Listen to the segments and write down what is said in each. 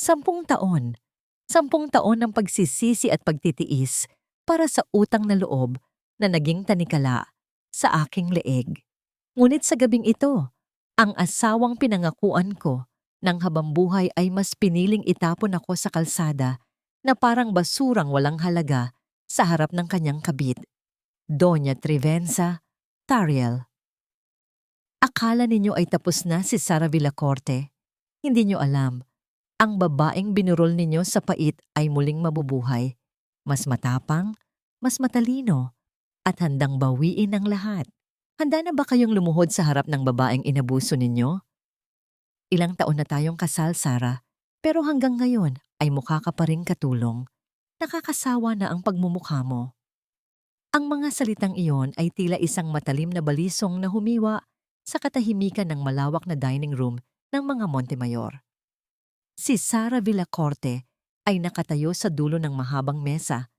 10 taon. 10 taon ng pagsisisi at pagtitiis para sa utang na loob na naging tanikala sa aking leeg. Ngunit sa gabing ito, ang asawang pinangakuan ko ng habambuhay ay mas piniling itapon ako sa kalsada na parang basurang walang halaga sa harap ng kanyang kabit, Doña Trivenza Tariel. Akala ninyo ay tapos na si Sara Villacorte. Hindi nyo alam, ang babaeng binurol ninyo sa pait ay muling mabubuhay. Mas matapang, mas matalino, at handang bawiin ang lahat. Handa na ba kayong lumuhod sa harap ng babaeng inabuso ninyo? Ilang taon na tayong kasal, Sara, pero hanggang ngayon ay mukha ka pa ring katulong. Nakakasawa na ang pagmumukha mo. Ang mga salitang iyon ay tila isang matalim na balisong na humiwa sa katahimikan ng malawak na dining room ng mga Montemayor. Si Sara Villacorte ay nakatayo sa dulo ng mahabang mesa,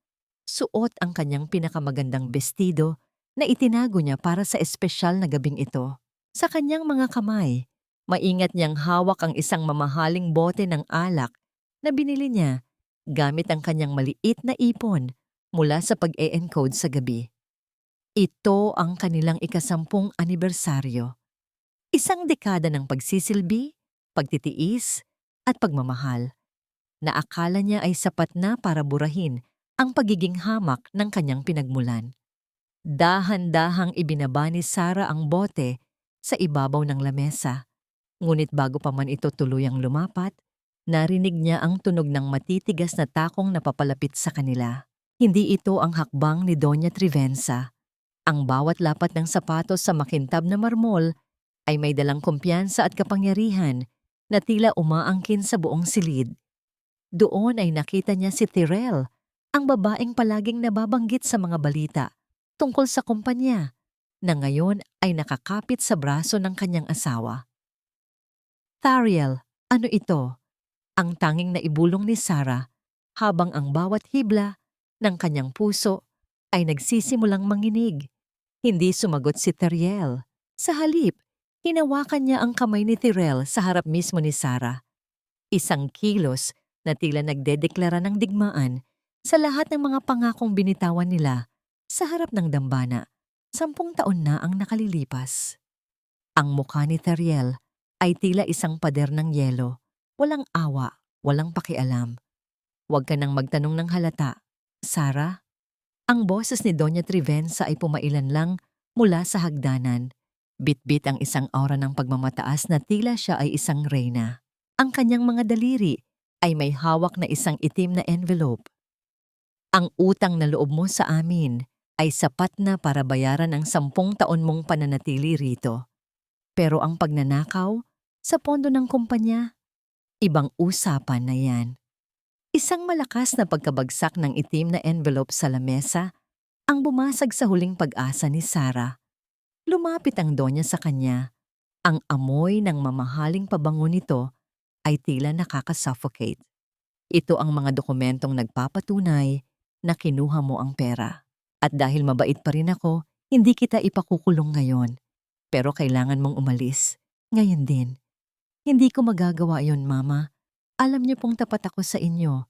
suot ang kanyang pinakamagandang bestido na itinago niya para sa espesyal na gabing ito. Sa kanyang mga kamay, maingat niyang hawak ang isang mamahaling bote ng alak na binili niya gamit ang kanyang maliit na ipon mula sa pag-e-encode sa gabi. Ito ang kanilang ika-10 anibersaryo. Isang dekada ng pagsisilbi, pagtitiis, at pagmamahal na akala niya ay sapat na para burahin ang pagiging hamak ng kanyang pinagmulan. Dahan-dahang ibinaba ni Sara ang bote sa ibabaw ng lamesa. Ngunit bago pa man ito tuluyang lumapat, narinig niya ang tunog ng matitigas na takong napapalapit sa kanila. Hindi ito ang hakbang ni Doña Trivenza. Ang bawat lapat ng sapatos sa makintab na marmol ay may dalang kumpiyansa at kapangyarihan na tila umaangkin sa buong silid. Doon ay nakita niya si Tyrell, ang babaeng palaging nababanggit sa mga balita tungkol sa kumpanya, na ngayon ay nakakapit sa braso ng kanyang asawa. Tariel, ano ito? Ang tanging naibulong ni Sara habang ang bawat hibla ng kanyang puso ay nagsisimulang manginig. Hindi sumagot si Tariel. Sa halip, hinawakan niya ang kamay ni Tyrell sa harap mismo ni Sara. Isang kilos na tila nagdedeklara ng digmaan sa lahat ng mga pangakong binitawan nila sa harap ng dambana. 10 taon na ang nakalilipas. Ang mukha ni Tyrell ay tila isang pader ng yelo. Walang awa, walang pakialam. Huwag ka nang magtanong ng halata, Sara. Ang boses ni Doña Trivenza ay pumailan lang mula sa hagdanan. Bit-bit ang isang aura ng pagmamataas na tila siya ay isang reyna. Ang kanyang mga daliri ay may hawak na isang itim na envelope. Ang utang na loob mo sa amin ay sapat na para bayaran ang 10 taon mong pananatili rito. Pero ang pagnanakaw sa pondo ng kumpanya, ibang usapan na yan. Isang malakas na pagkabagsak ng itim na envelope sa lamesa ang bumasag sa huling pag-asa ni Sara. Lumapit ang donya sa kanya. Ang amoy ng mamahaling pabango nito ay tila nakakasuffocate. Ito ang mga dokumentong nagpapatunay na kinuha mo ang pera. At dahil mabait pa rin ako, hindi kita ipakukulong ngayon. Pero kailangan mong umalis. Ngayon din. Hindi ko magagawa yon, Mama. Alam niyo pong tapat ako sa inyo.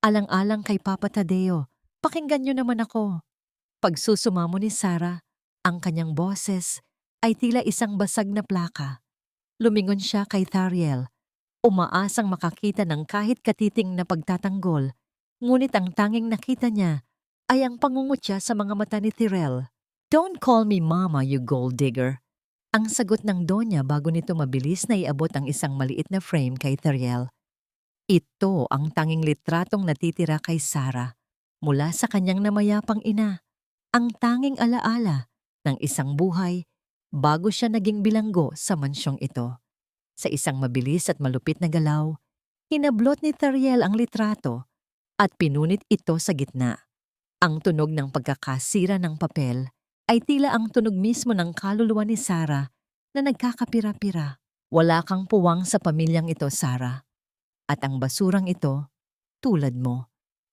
Alang-alang kay Papa Tadeo, pakinggan niyo naman ako. Pagsusumamo ni Sara, ang kanyang boses ay tila isang basag na plaka. Lumingon siya kay Tariel, umaasang makakita ng kahit katiting na pagtatanggol, ngunit ang tanging nakita niya ay ang pangungutya sa mga mata ni Tyrell. Don't call me Mama, you gold digger. Ang sagot ng donya bago nito mabilis na iabot ang isang maliit na frame kay Tariel. Ito ang tanging litratong natitira kay Sara mula sa kanyang namayapang ina, ang tanging alaala ng isang buhay bago siya naging bilanggo sa mansyong ito. Sa isang mabilis at malupit na galaw, hinablot ni Tariel ang litrato at pinunit ito sa gitna. Ang tunog ng pagkakasira ng papel ay tila ang tunog mismo ng kaluluwa ni Sara na nagkakapira-pira. Wala kang puwang sa pamilyang ito, Sara. At ang basurang ito, tulad mo,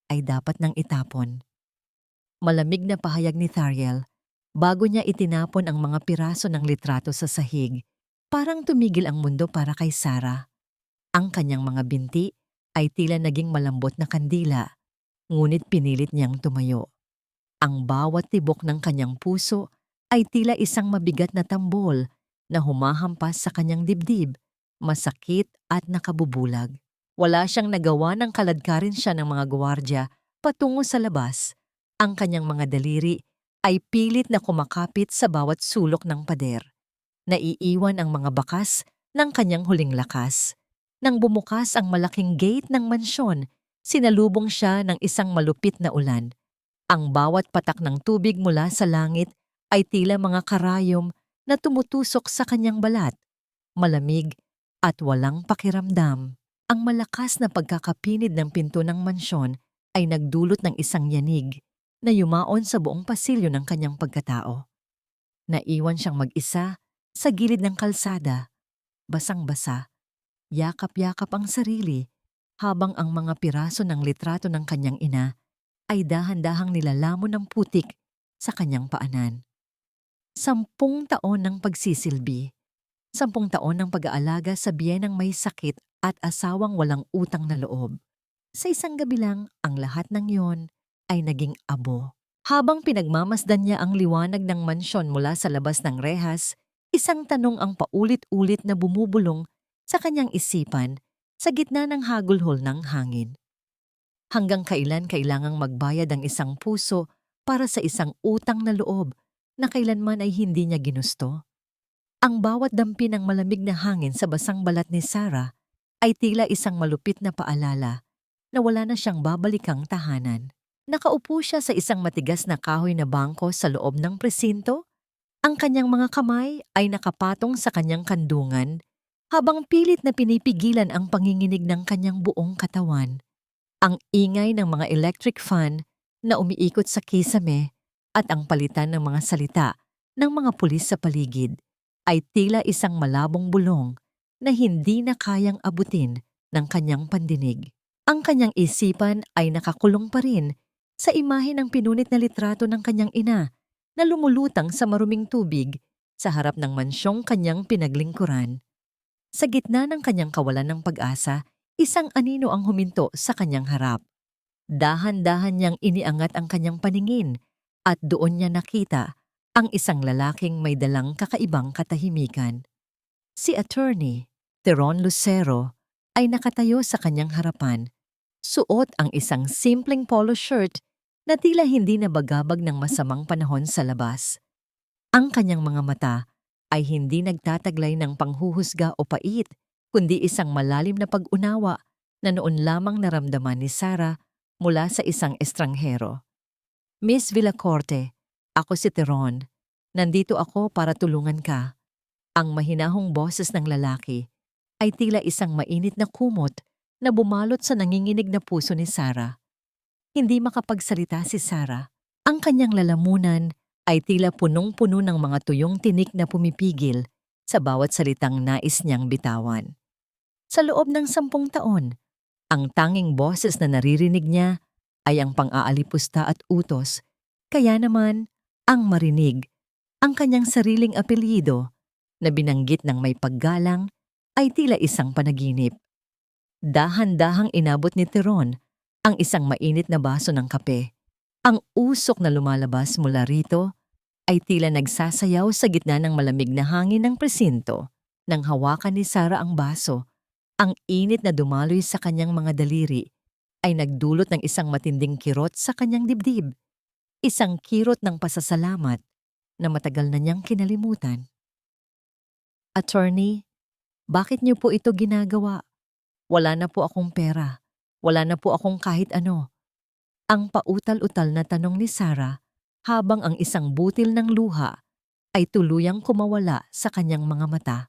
ay dapat nang itapon. Malamig na pahayag ni Tariel bago niya itinapon ang mga piraso ng litrato sa sahig. Parang tumigil ang mundo para kay Sara. Ang kanyang mga binti ay tila naging malambot na kandila, ngunit pinilit niyang tumayo. Ang bawat tibok ng kanyang puso ay tila isang mabigat na tambol na humahampas sa kanyang dibdib, masakit at nakabubulag. Wala siyang nagawa nang kaladkarin siya ng mga gwardiya patungo sa labas. Ang kanyang mga daliri ay pilit na kumakapit sa bawat sulok ng pader. Naiiwan ang mga bakas ng kanyang huling lakas. Nang bumukas ang malaking gate ng mansyon, sinalubong siya ng isang malupit na ulan. Ang bawat patak ng tubig mula sa langit ay tila mga karayom na tumutusok sa kanyang balat, malamig at walang pakiramdam. Ang malakas na pagkakapinid ng pinto ng mansyon ay nagdulot ng isang yanig na yumaon sa buong pasilyo ng kanyang pagkatao. Naiwan siyang mag-isa sa gilid ng kalsada, basang-basa, yakap-yakap ang sarili habang ang mga piraso ng litrato ng kanyang ina ay dahan-dahang nilalamon ng putik sa kanyang paanan. 10 taon ng pagsisilbi, 10 taon ng pag-aalaga sa biyenang may sakit at asawang walang utang na loob. Sa isang gabi lang, ang lahat ng yon ay naging abo. Habang pinagmamasdan niya ang liwanag ng mansyon mula sa labas ng rehas, isang tanong ang paulit-ulit na bumubulong sa kanyang isipan sa gitna ng hagulhol ng hangin. Hanggang kailan kailangang magbayad ang isang puso para sa isang utang na loob na kailanman ay hindi niya ginusto? Ang bawat dampi ng malamig na hangin sa basang balat ni Sarah ay tila isang malupit na paalala na wala na siyang babalikang tahanan. Nakaupo siya sa isang matigas na kahoy na bangko sa loob ng presinto. Ang kanyang mga kamay ay nakapatong sa kanyang kandungan habang pilit na pinipigilan ang panginginig ng kanyang buong katawan. Ang ingay ng mga electric fan na umiikot sa kisame at ang palitan ng mga salita ng mga pulis sa paligid ay tila isang malabong bulong na hindi na kayang abutin ng kanyang pandinig. Ang kanyang isipan ay nakakulong pa rin sa imahe ng pinunit na litrato ng kanyang ina na lumulutang sa maruming tubig sa harap ng mansyong kanyang pinaglingkuran. Sa gitna ng kanyang kawalan ng pag-asa, isang anino ang huminto sa kanyang harap. Dahan-dahan niyang iniangat ang kanyang paningin at doon niya nakita ang isang lalaking may dalang kakaibang katahimikan. Si Attorney Teron Lucero ay nakatayo sa kanyang harapan. Suot ang isang simpleng polo shirt na tila hindi nabagabag ng masamang panahon sa labas. Ang kanyang mga mata ay hindi nagtataglay ng panghuhusga o pait, kundi isang malalim na pag-unawa na noon lamang naramdaman ni Sarah mula sa isang estranghero. Miss Villacorte, ako si Teron. Nandito ako para tulungan ka. Ang mahinahong boses ng lalaki ay tila isang mainit na kumot na bumalot sa nanginginig na puso ni Sarah. Hindi makapagsalita si Sarah. Ang kanyang lalamunan ay tila punong-puno ng mga tuyong tinik na pumipigil sa bawat salitang nais niyang bitawan. Sa loob ng 10 taon, ang tanging boses na naririnig niya ay ang pang-aalipusta at utos, kaya naman ang marinig ang kanyang sariling apelyido na binanggit ng may paggalang ay tila isang panaginip. Dahan-dahang inabot ni Teron ang isang mainit na baso ng kape. Ang usok na lumalabas mula rito ay tila nagsasayaw sa gitna ng malamig na hangin ng presinto. Nang hawakan ni Sarah ang baso, ang init na dumaloy sa kanyang mga daliri ay nagdulot ng isang matinding kirot sa kanyang dibdib. Isang kirot ng pasasalamat na matagal na niyang kinalimutan. Attorney, bakit niyo po ito ginagawa? Wala na po akong pera. Wala na po akong kahit ano. Ang pautal-utal na tanong ni Sarah habang ang isang butil ng luha ay tuluyang kumawala sa kanyang mga mata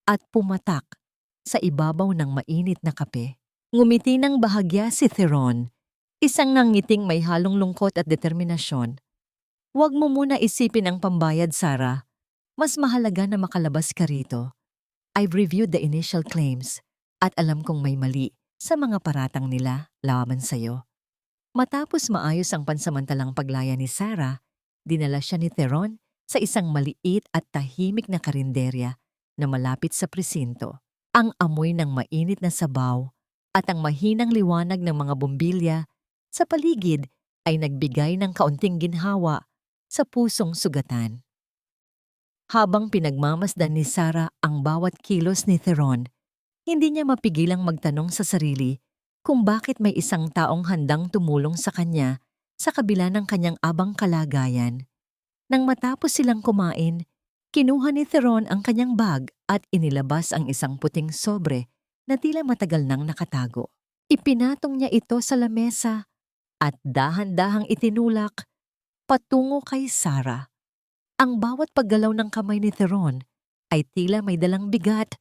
at pumatak sa ibabaw ng mainit na kape. Ngumiti ng bahagya si Teron, isang nangiting may halong lungkot at determinasyon. Huwag mo muna isipin ang pambayad, Sarah. Mas mahalaga na makalabas ka rito. I've reviewed the initial claims at alam kong may mali sa mga paratang nila laban sa'yo. Matapos maayos ang pansamantalang paglaya ni Sarah, dinala siya ni Teron sa isang maliit at tahimik na karinderya na malapit sa presinto. Ang amoy ng mainit na sabaw at ang mahinang liwanag ng mga bombilya sa paligid ay nagbigay ng kaunting ginhawa sa pusong sugatan. Habang pinagmamasdan ni Sarah ang bawat kilos ni Theron, hindi niya mapigilang magtanong sa sarili kung bakit may isang taong handang tumulong sa kanya sa kabila ng kanyang abang kalagayan. Nang matapos silang kumain, kinuha ni Theron ang kanyang bag at inilabas ang isang puting sobre na tila matagal nang nakatago. Ipinatong niya ito sa lamesa at dahan-dahang itinulak patungo kay Sarah. Ang bawat paggalaw ng kamay ni Theron ay tila may dalang bigat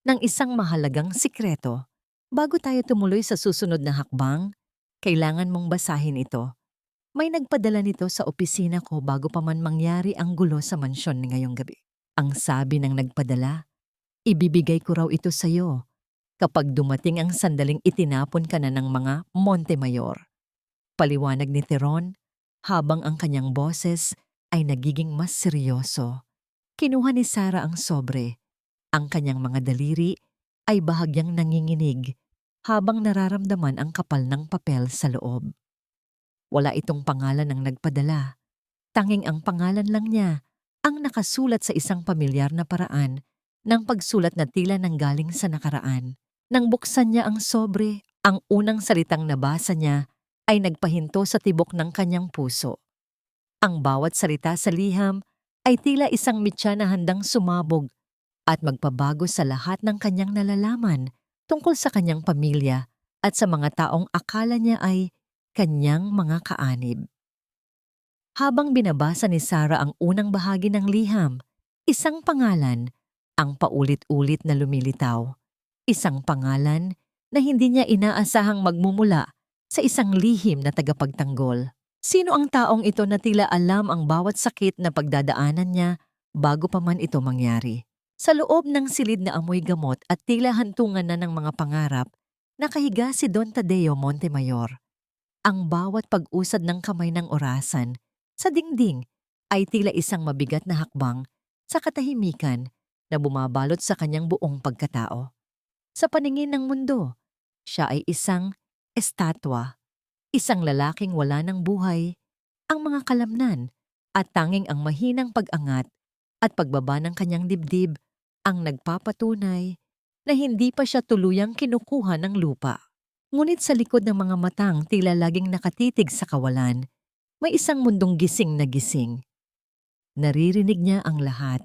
ng isang mahalagang sikreto. Bago tayo tumuloy sa susunod na hakbang, kailangan mong basahin ito. May nagpadala nito sa opisina ko bago pa man mangyari ang gulo sa mansyon ngayong gabi. Ang sabi ng nagpadala, ibibigay ko raw ito sa iyo kapag dumating ang sandaling itinapon ka na ng mga Montemayor. Paliwanag ni Theron habang ang kanyang boses ay nagiging mas seryoso. Kinuha ni Sarah ang sobre. Ang kanyang mga daliri ay bahagyang nanginginig habang nararamdaman ang kapal ng papel sa loob. Wala itong pangalan ng nagpadala. Tanging ang pangalan lang niya ang nakasulat sa isang pamilyar na paraan ng pagsulat na tila nanggaling sa nakaraan. Nang buksan niya ang sobre, ang unang salitang nabasa niya ay nagpahinto sa tibok ng kanyang puso. Ang bawat salita sa liham ay tila isang mitya na handang sumabog at magpabago sa lahat ng kanyang nalalaman tungkol sa kanyang pamilya at sa mga taong akala niya ay kanyang mga kaanib. Habang binabasa ni Sarah ang unang bahagi ng liham, isang pangalan ang paulit-ulit na lumilitaw. Isang pangalan na hindi niya inaasahang magmumula sa isang lihim na tagapagtanggol. Sino ang taong ito na tila alam ang bawat sakit na pagdadaanan niya bago pa man ito mangyari? Sa loob ng silid na amoy gamot at tila hantungan na ng mga pangarap, nakahiga si Don Tadeo Montemayor. Ang bawat pag-usad ng kamay ng orasan sa dingding ay tila isang mabigat na hakbang sa katahimikan na bumabalot sa kanyang buong pagkatao. Sa paningin ng mundo, siya ay isang estatwa. Isang lalaking wala ng buhay, ang mga kalamnan at tanging ang mahinang pag-angat at pagbaba ng kanyang dibdib ang nagpapatunay na hindi pa siya tuluyang kinukuha ng lupa. Ngunit sa likod ng mga matang tila laging nakatitig sa kawalan, may isang mundong gising na gising. Naririnig niya ang lahat.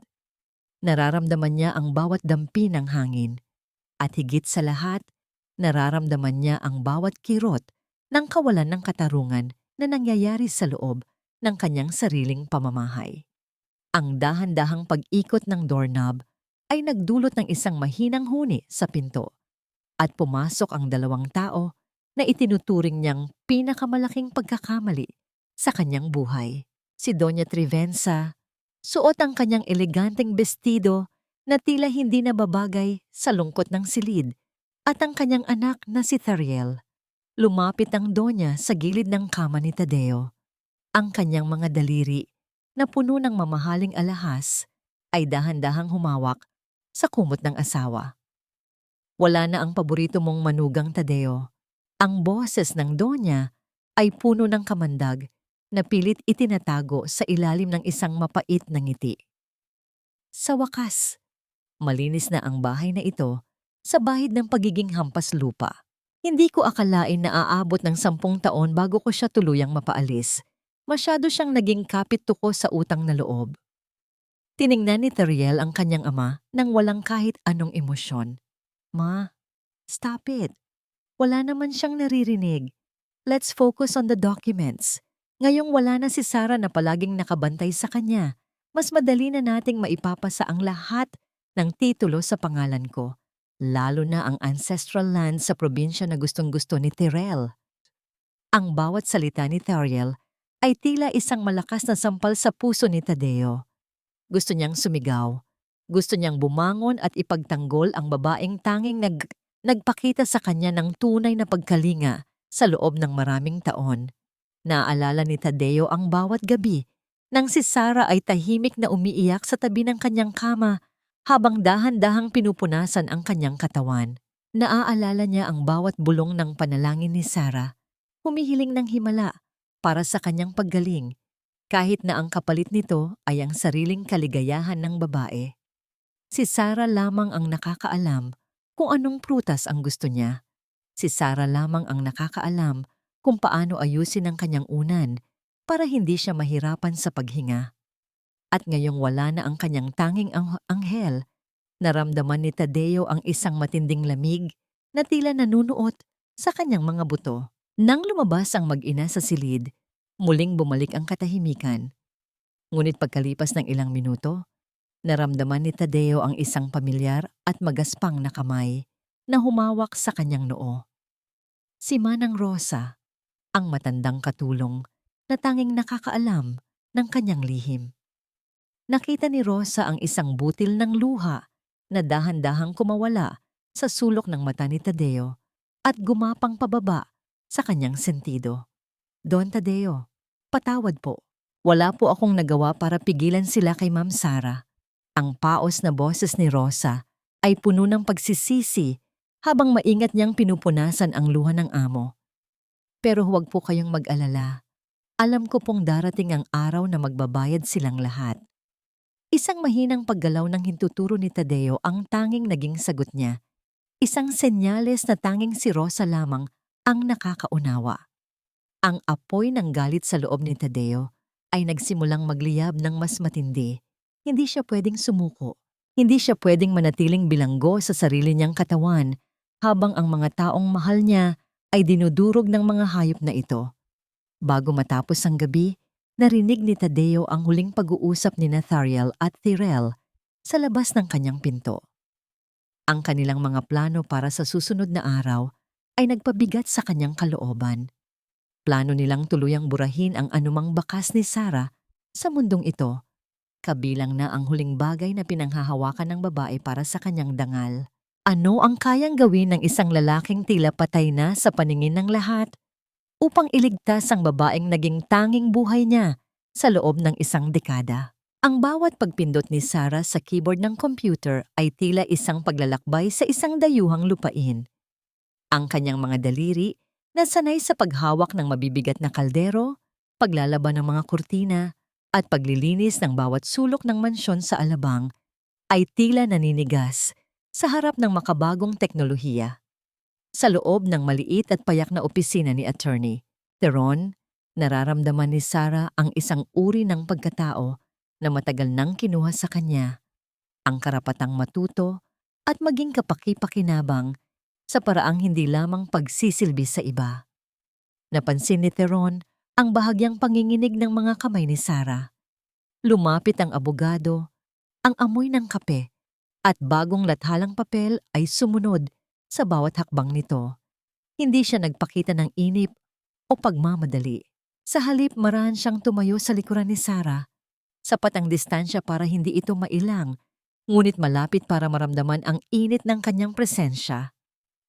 Nararamdaman niya ang bawat dampi ng hangin. At higit sa lahat, nararamdaman niya ang bawat kirot ng kawalan ng katarungan na nangyayari sa loob ng kanyang sariling pamamahay. Ang dahan-dahang pag-ikot ng doorknob ay nagdulot ng isang mahinang huni sa pinto at pumasok ang dalawang tao na itinuturing niyang pinakamalaking pagkakamali sa kanyang buhay. Si Doña Trivenza, suot ang kanyang eleganteng bestido na tila hindi nababagay sa lungkot ng silid at ang kanyang anak na si Thariel. Lumapit ang Donya sa gilid ng kama ni Tadeo. Ang kanyang mga daliri na puno ng mamahaling alahas ay dahan-dahang humawak sa kumot ng asawa. Wala na ang paborito mong manugang Tadeo. Ang boses ng Donya ay puno ng kamandag na pilit itinatago sa ilalim ng isang mapait na ngiti. Sa wakas, malinis na ang bahay na ito sa bahid ng pagiging hampas lupa. Hindi ko akalain na aabot ng 10 taon bago ko siya tuluyang mapaalis. Masyado siyang naging kapit-tuko sa utang na loob. Tiningnan ni Thariel ang kanyang ama nang walang kahit anong emosyon. Ma, stop it. Wala naman siyang naririnig. Let's focus on the documents. Ngayong wala na si Sarah na palaging nakabantay sa kanya, mas madali na nating maipapasa ang lahat ng titulo sa pangalan ko. Lalo na ang ancestral land sa probinsya na gustong-gusto ni Tyrell. Ang bawat salita ni Thariel ay tila isang malakas na sampal sa puso ni Tadeo. Gusto niyang sumigaw. Gusto niyang bumangon at ipagtanggol ang babaeng tanging nagpakita sa kanya ng tunay na pagkalinga sa loob ng maraming taon. Naaalala ni Tadeo ang bawat gabi nang si Sarah ay tahimik na umiiyak sa tabi ng kanyang kama habang dahan-dahang pinupunasan ang kanyang katawan. Naaalala niya ang bawat bulong ng panalangin ni Sarah, humihiling ng himala para sa kanyang paggaling, kahit na ang kapalit nito ay ang sariling kaligayahan ng babae. Si Sarah lamang ang nakakaalam kung anong prutas ang gusto niya. Si Sarah lamang ang nakakaalam kung paano ayusin ang kanyang unan para hindi siya mahirapan sa paghinga. At ngayong wala na ang kanyang tanging anghel, naramdaman ni Tadeo ang isang matinding lamig na tila nanunuot sa kanyang mga buto. Nang lumabas ang mag-ina sa silid, muling bumalik ang katahimikan. Ngunit pagkalipas ng ilang minuto, naramdaman ni Tadeo ang isang pamilyar at magaspang na kamay na humawak sa kanyang noo. Si Manang Rosa, ang matandang katulong na tanging nakakaalam ng kanyang lihim. Nakita ni Rosa ang isang butil ng luha na dahan-dahang kumawala sa sulok ng mata ni Tadeo at gumapang pababa sa kanyang sentido. Don Tadeo, patawad po. Wala po akong nagawa para pigilan sila kay Ma'am Sarah. Ang paos na boses ni Rosa ay puno ng pagsisisi habang maingat niyang pinupunasan ang luha ng amo. Pero huwag po kayong mag-alala. Alam ko pong darating ang araw na magbabayad silang lahat. Isang mahinang paggalaw ng hintuturo ni Tadeo ang tanging naging sagot niya. Isang senyales na tanging si Rosa lamang ang nakakaunawa. Ang apoy ng galit sa loob ni Tadeo ay nagsimulang magliyab ng mas matindi. Hindi siya pwedeng sumuko. Hindi siya pwedeng manatiling bilanggo sa sarili niyang katawan habang ang mga taong mahal niya ay dinudurog ng mga hayop na ito. Bago matapos ang gabi, narinig ni Tadeo ang huling pag-uusap ni Nathaniel at Tyrell sa labas ng kanyang pinto. Ang kanilang mga plano para sa susunod na araw ay nagpabigat sa kanyang kalooban. Plano nilang tuluyang burahin ang anumang bakas ni Sarah sa mundong ito, kabilang na ang huling bagay na pinanghahawakan ng babae para sa kanyang dangal. Ano ang kayang gawin ng isang lalaking tila patay na sa paningin ng lahat upang iligtas ang babaeng naging tanging buhay niya sa loob ng isang dekada? Ang bawat pagpindot ni Sarah sa keyboard ng computer ay tila isang paglalakbay sa isang dayuhang lupain. Ang kanyang mga daliri na sanay sa paghawak ng mabibigat na kaldero, paglalaban ng mga kurtina, at paglilinis ng bawat sulok ng mansyon sa Alabang ay tila naninigas sa harap ng makabagong teknolohiya. Sa loob ng maliit at payak na opisina ni Attorney Teron, nararamdaman ni Sarah ang isang uri ng pagkatao na matagal nang kinuha sa kanya, ang karapatang matuto at maging kapaki-pakinabang sa paraang hindi lamang pagsisilbi sa iba. Napansin ni Teron ang bahagyang panginginig ng mga kamay ni Sarah. Lumapit ang abogado, ang amoy ng kape, at bagong lathalang papel ay sumunod sa bawat hakbang nito. Hindi siya nagpakita ng inip o pagmamadali. Sa halip marahan siyang tumayo sa likuran ni Sarah. Sapat ang distansya para hindi ito mailang, ngunit malapit para maramdaman ang init ng kanyang presensya.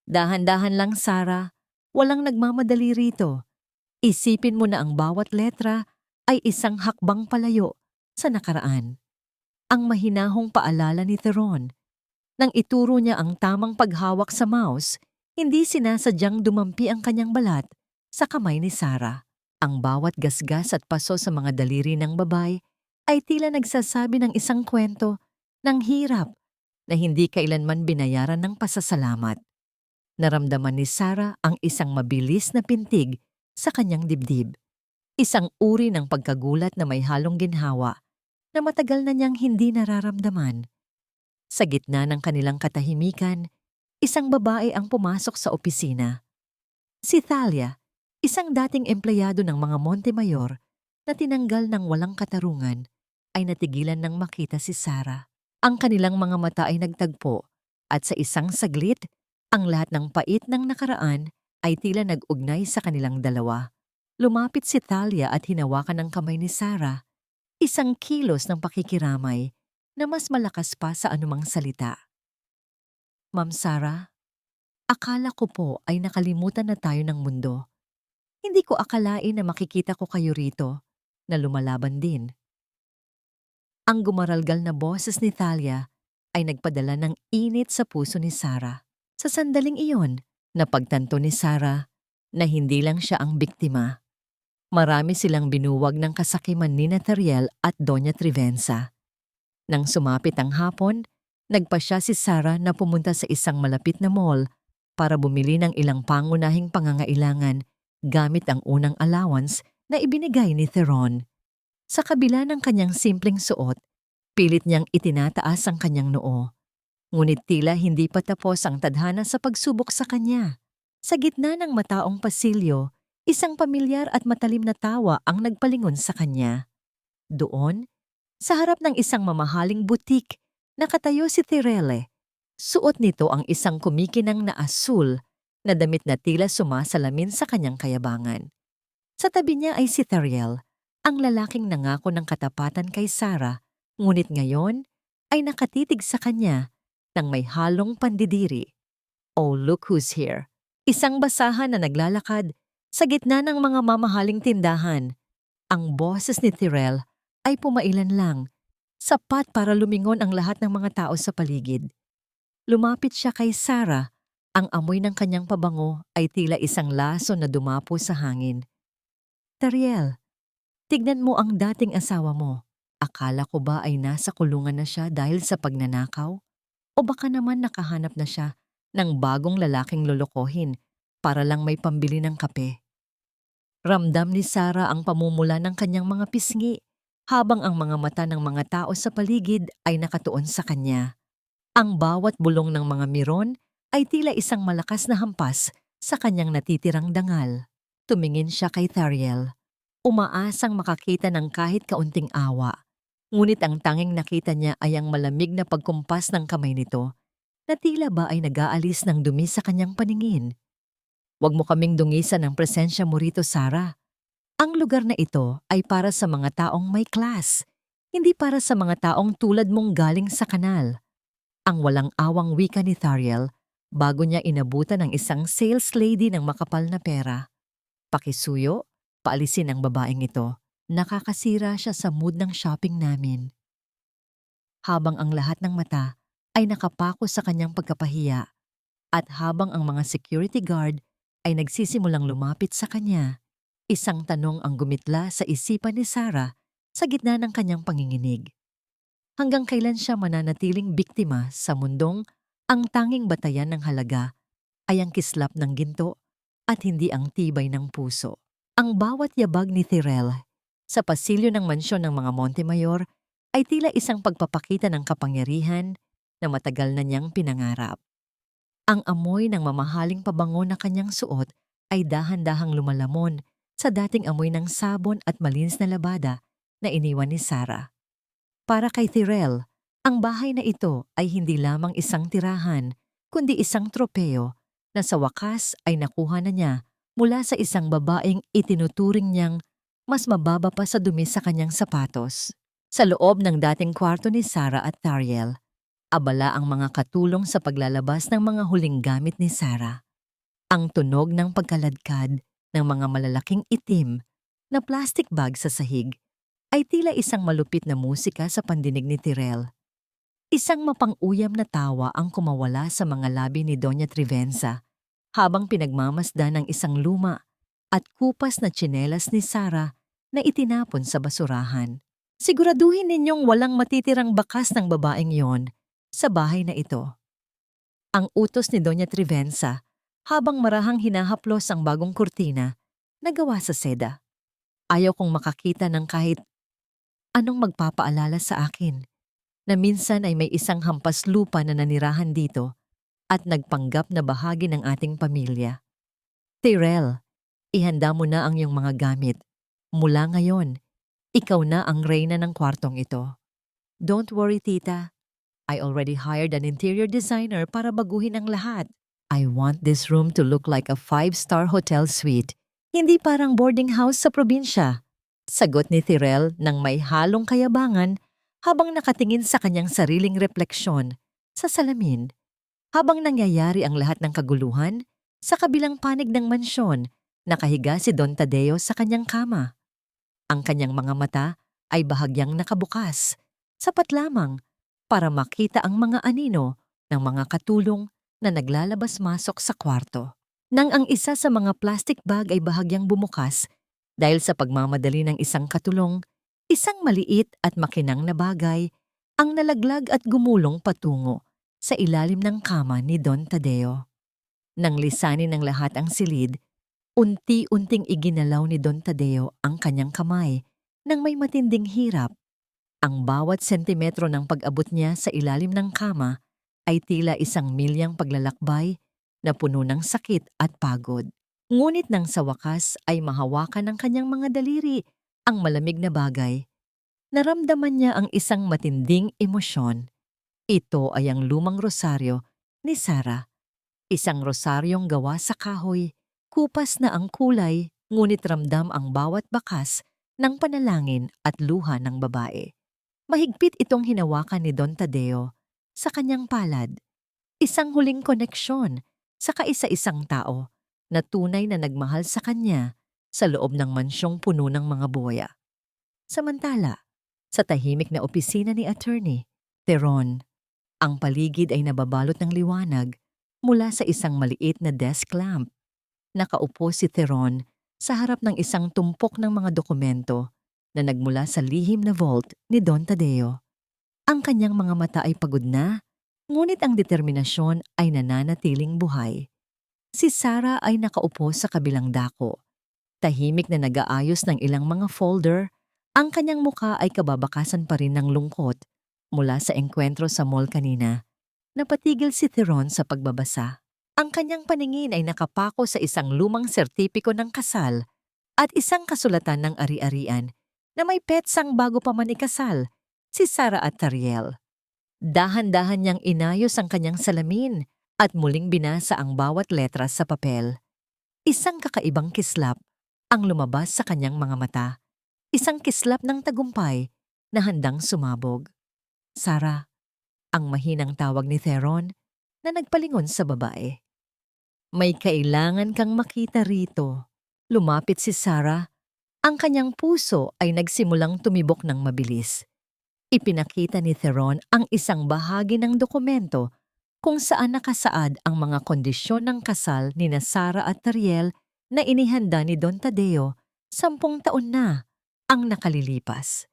Dahan-dahan lang, Sarah. Walang nagmamadali rito. Isipin mo na ang bawat letra ay isang hakbang palayo sa nakaraan. Ang mahinahong paalala ni Teron. Nang ituro niya ang tamang paghawak sa mouse, hindi sinasadyang dumampi ang kanyang balat sa kamay ni Sarah. Ang bawat gasgas at paso sa mga daliri ng babae ay tila nagsasabi ng isang kwento ng hirap na hindi kailanman binayaran ng pasasalamat. Naramdaman ni Sarah ang isang mabilis na pintig sa kanyang dibdib. Isang uri ng pagkagulat na may halong ginhawa na matagal na niyang hindi nararamdaman. Sa gitna ng kanilang katahimikan, isang babae ang pumasok sa opisina. Si Thalia, isang dating empleyado ng mga Montemayor na tinanggal ng walang katarungan, ay natigilan nang makita si Sarah. Ang kanilang mga mata ay nagtagpo at sa isang saglit, ang lahat ng pait ng nakaraan ay tila nag-ugnay sa kanilang dalawa. Lumapit si Thalia at hinawakan ang kamay ni Sarah, isang kilos ng pakikiramay na mas malakas pa sa anumang salita. Ma'am Sarah, akala ko po ay nakalimutan na tayo ng mundo. Hindi ko akalain na makikita ko kayo rito na lumalaban din. Ang gumaralgal na boses ni Thalia ay nagpadala ng init sa puso ni Sarah. Sa sandaling iyon, napagtanto ni Sarah na hindi lang siya ang biktima. Marami silang binuwag ng kasakiman ni Nathariel at Doña Trivenza. Nang sumapit ang hapon, nagpasya si Sarah na pumunta sa isang malapit na mall para bumili ng ilang pangunahing pangangailangan gamit ang unang allowance na ibinigay ni Theron. Sa kabila ng kanyang simpleng suot, pilit niyang itinataas ang kanyang noo. Ngunit tila hindi pa tapos ang tadhana sa pagsubok sa kanya. Sa gitna ng mataong pasilyo, isang pamilyar at matalim na tawa ang nagpalingon sa kanya. Doon, sa harap ng isang mamahaling butik, nakatayo si Tirele. Suot nito ang isang kumikinang na asul na damit na tila sumasalamin sa kanyang kayabangan. Sa tabi niya ay si Thariel, ang lalaking nangako ng katapatan kay Sarah, ngunit ngayon ay nakatitig sa kanya nang may halong pandidiri. Oh, look who's here. Isang basahan na naglalakad sa gitna ng mga mamahaling tindahan. Ang boses ni Tirel ay pumailan lang, sapat para lumingon ang lahat ng mga tao sa paligid. Lumapit siya kay Sarah. Ang amoy ng kanyang pabango ay tila isang laso na dumapo sa hangin. Tariel, tignan mo ang dating asawa mo. Akala ko ba ay nasa kulungan na siya dahil sa pagnanakaw? O baka naman nakahanap na siya ng bagong lalaking lolokohin para lang may pambili ng kape. Ramdam ni Sarah ang pamumula ng kanyang mga pisngi habang ang mga mata ng mga tao sa paligid ay nakatuon sa kanya. Ang bawat bulong ng mga miron ay tila isang malakas na hampas sa kanyang natitirang dangal. Tumingin siya kay Thariel, umaasang makakita ng kahit kaunting awa. Ngunit ang tanging nakita niya ay ang malamig na pagkumpas ng kamay nito na tila ba ay nag-aalis ng dumi sa kanyang paningin. Huwag mo kaming dungisan ng presensya mo rito, Sarah. Ang lugar na ito ay para sa mga taong may class, hindi para sa mga taong tulad mong galing sa kanal. Ang walang awang wika ni Thariel bago niya inabutan ng isang sales lady ng makapal na pera. Pakisuyo, paalisin ang babaeng ito. Nakakasira siya sa mood ng shopping namin. Habang ang lahat ng mata ay nakapako sa kanyang pagkapahiya at habang ang mga security guard ay nagsisimulang lumapit sa kanya, isang tanong ang gumitla sa isipan ni Sarah sa gitna ng kanyang panginginig. Hanggang kailan siya mananatiling biktima sa mundong ang tanging batayan ng halaga ay ang kislap ng ginto at hindi ang tibay ng puso? Ang bawat yabag ni Tirel sa pasilyo ng mansyon ng mga Montemayor ay tila isang pagpapakita ng kapangyarihan na matagal na niyang pinangarap. Ang amoy ng mamahaling pabango na kanyang suot ay dahan-dahang lumalamon sa dating amoy ng sabon at malinis na labada na iniwan ni Sarah. Para kay Tirel, ang bahay na ito ay hindi lamang isang tirahan, kundi isang tropeo na sa wakas ay nakuha na niya mula sa isang babaeng itinuturing niyang mas mababa pa sa dumi sa kanyang sapatos. Sa loob ng dating kwarto ni Sarah at Thariel, abala ang mga katulong sa paglalabas ng mga huling gamit ni Sarah. Ang tunog ng pagkaladkad ng mga malalaking itim na plastic bag sa sahig ay tila isang malupit na musika sa pandinig ni Tirel. Isang mapang-uyam na tawa ang kumawala sa mga labi ni Doña Trivenza habang pinagmamasdan ng isang luma at kupas na tsinelas ni Sarah na itinapon sa basurahan. Siguraduhin ninyong walang matitirang bakas ng babaeng yon sa bahay na ito. Ang utos ni Doña Trivenza habang marahang hinahaplos ang bagong kurtina na gawa sa seda. Ayaw kong makakita ng kahit anong magpapaalala sa akin na minsan ay may isang hampas lupa na nanirahan dito at nagpanggap na bahagi ng ating pamilya. Tirel, ihanda mo na ang iyong mga gamit. Mula ngayon, ikaw na ang reyna ng kwartong ito. Don't worry, tita. I already hired an interior designer para baguhin ang lahat. I want this room to look like a 5-star hotel suite, hindi parang boarding house sa probinsya. Sagot ni Tirel nang may halong kayabangan habang nakatingin sa kanyang sariling refleksyon sa salamin. Habang nangyayari ang lahat ng kaguluhan, sa kabilang panig ng mansyon, nakahiga si Don Tadeo sa kanyang kama. Ang kanyang mga mata ay bahagyang nakabukas, sapat lamang para makita ang mga anino ng mga katulong na naglalabas-masok sa kwarto. Nang ang isa sa mga plastic bag ay bahagyang bumukas dahil sa pagmamadali ng isang katulong, isang maliit at makinang na bagay ang nalaglag at gumulong patungo sa ilalim ng kama ni Don Tadeo. Nang lisanin ng lahat ang silid, unti-unting iginalaw ni Don Tadeo ang kanyang kamay nang may matinding hirap. Ang bawat sentimetro ng pag-abot niya sa ilalim ng kama ay tila 1,000,000 paglalakbay na puno ng sakit at pagod. Ngunit nang sa wakas ay mahawakan ng kanyang mga daliri ang malamig na bagay, naramdaman niya ang isang matinding emosyon. Ito ay ang lumang rosaryo ni Sarah. Isang rosaryong gawa sa kahoy, kupas na ang kulay, ngunit ramdam ang bawat bakas ng panalangin at luha ng babae. Mahigpit itong hinawakan ni Don Tadeo sa kanyang palad, isang huling koneksyon sa kaisa-isang tao na tunay na nagmahal sa kanya sa loob ng mansyong puno ng mga buwaya. Samantala, sa tahimik na opisina ni Attorney Theron, ang paligid ay nababalot ng liwanag mula sa isang maliit na desk lamp. Nakaupo si Theron sa harap ng isang tumpok ng mga dokumento na nagmula sa lihim na vault ni Don Tadeo. Ang kanyang mga mata ay pagod na, ngunit ang determinasyon ay nananatiling buhay. Si Sarah ay nakaupo sa kabilang dako. Tahimik na nag-aayos ng ilang mga folder, ang kanyang muka ay kababakasan pa rin ng lungkot mula sa engkwentro sa mall kanina. Napatigil si Theron sa pagbabasa. Ang kanyang paningin ay nakapako sa isang lumang sertipiko ng kasal at isang kasulatan ng ari-arian na may petsang bago pa man ikasal, si Sarah at Tariel. Dahan-dahan niyang inayos ang kanyang salamin at muling binasa ang bawat letras sa papel. Isang kakaibang kislap ang lumabas sa kanyang mga mata. Isang kislap ng tagumpay na handang sumabog. Sarah, ang mahinang tawag ni Theron na nagpalingon sa babae. May kailangan kang makita rito. Lumapit si Sarah. Ang kanyang puso ay nagsimulang tumibok ng mabilis. Ipinakita ni Theron ang isang bahagi ng dokumento kung saan nakasaad ang mga kondisyon ng kasal ni Sarah at Tariel na inihanda ni Don Tadeo 10 taon na ang nakalilipas.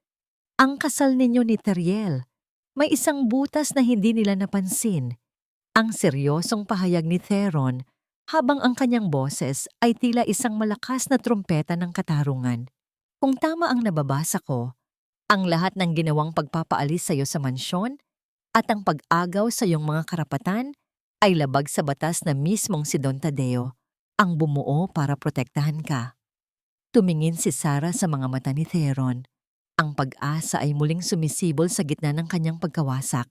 Ang kasal ninyo ni Tariel, may isang butas na hindi nila napansin. Ang seryosong pahayag ni Theron habang ang kanyang boses ay tila isang malakas na trumpeta ng katarungan. Kung tama ang nababasa ko, ang lahat ng ginawang pagpapaalis sa iyo sa mansyon at ang pag-agaw sa iyong mga karapatan ay labag sa batas na mismong si Don Tadeo ang bumuo para protektahan ka. Tumingin si Sarah sa mga mata ni Theron. Ang pag-asa ay muling sumisibol sa gitna ng kanyang pagkawasak.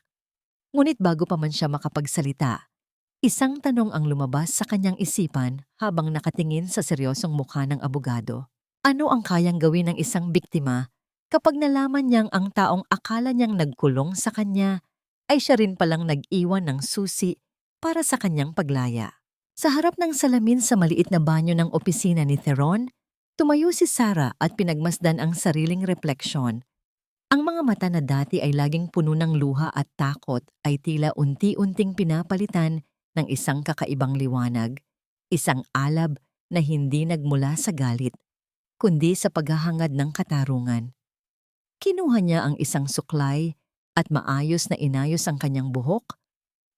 Ngunit bago pa man siya makapagsalita, isang tanong ang lumabas sa kanyang isipan habang nakatingin sa seryosong mukha ng abogado. Ano ang kayang gawin ng isang biktima kapag nalaman niyang ang taong akala niyang nagkulong sa kanya ay siya rin palang nag-iwan ng susi para sa kanyang paglaya? Sa harap ng salamin sa maliit na banyo ng opisina ni Theron, tumayo si Sarah at pinagmasdan ang sariling refleksyon. Ang mga mata na dati ay laging puno ng luha at takot ay tila unti-unting pinapalitan ng isang kakaibang liwanag, isang alab na hindi nagmula sa galit, kundi sa paghahangad ng katarungan. Kinuha niya ang isang suklay at maayos na inayos ang kanyang buhok.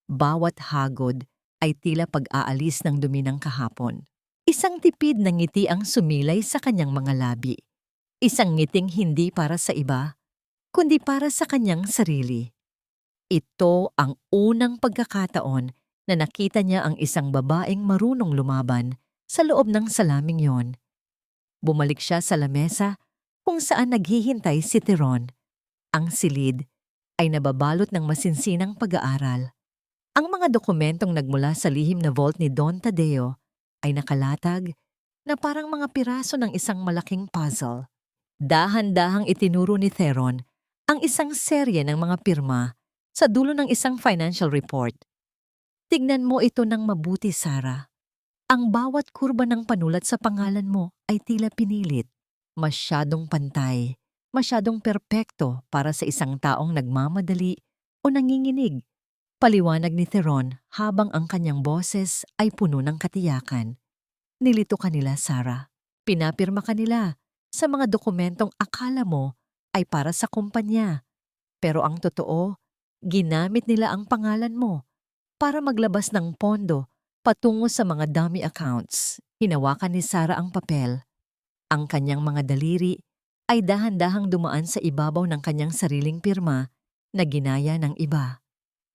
Bawat hagod ay tila pag-aalis ng dumi ng kahapon. Isang tipid na ngiti ang sumilay sa kanyang mga labi. Isang ngiting hindi para sa iba, kundi para sa kanyang sarili. Ito ang unang pagkakataon na nakita niya ang isang babaeng marunong lumaban sa loob ng salaming yon. Bumalik siya sa lamesa kung saan naghihintay si Theron. Ang silid ay nababalot ng masinsinang pag-aaral. Ang mga dokumentong nagmula sa lihim na vault ni Don Tadeo ay nakalatag na parang mga piraso ng isang malaking puzzle. Dahan-dahang itinuro ni Theron ang isang serye ng mga pirma sa dulo ng isang financial report. Tignan mo ito ng mabuti, Sarah. Ang bawat kurba ng panulat sa pangalan mo ay tila pinilit. Masyadong pantay, masyadong perpekto para sa isang taong nagmamadali o nanginginig. Paliwanag ni Theron habang ang kanyang boses ay puno ng katiyakan. Nilito kanila, Sarah. Pinapirma kanila sa mga dokumentong akala mo ay para sa kumpanya. Pero ang totoo, ginamit nila ang pangalan mo para maglabas ng pondo patungo sa mga dummy accounts. Hinawakan ni Sarah ang papel. Ang kanyang mga daliri ay dahan-dahang dumaan sa ibabaw ng kanyang sariling pirma na ginaya ng iba.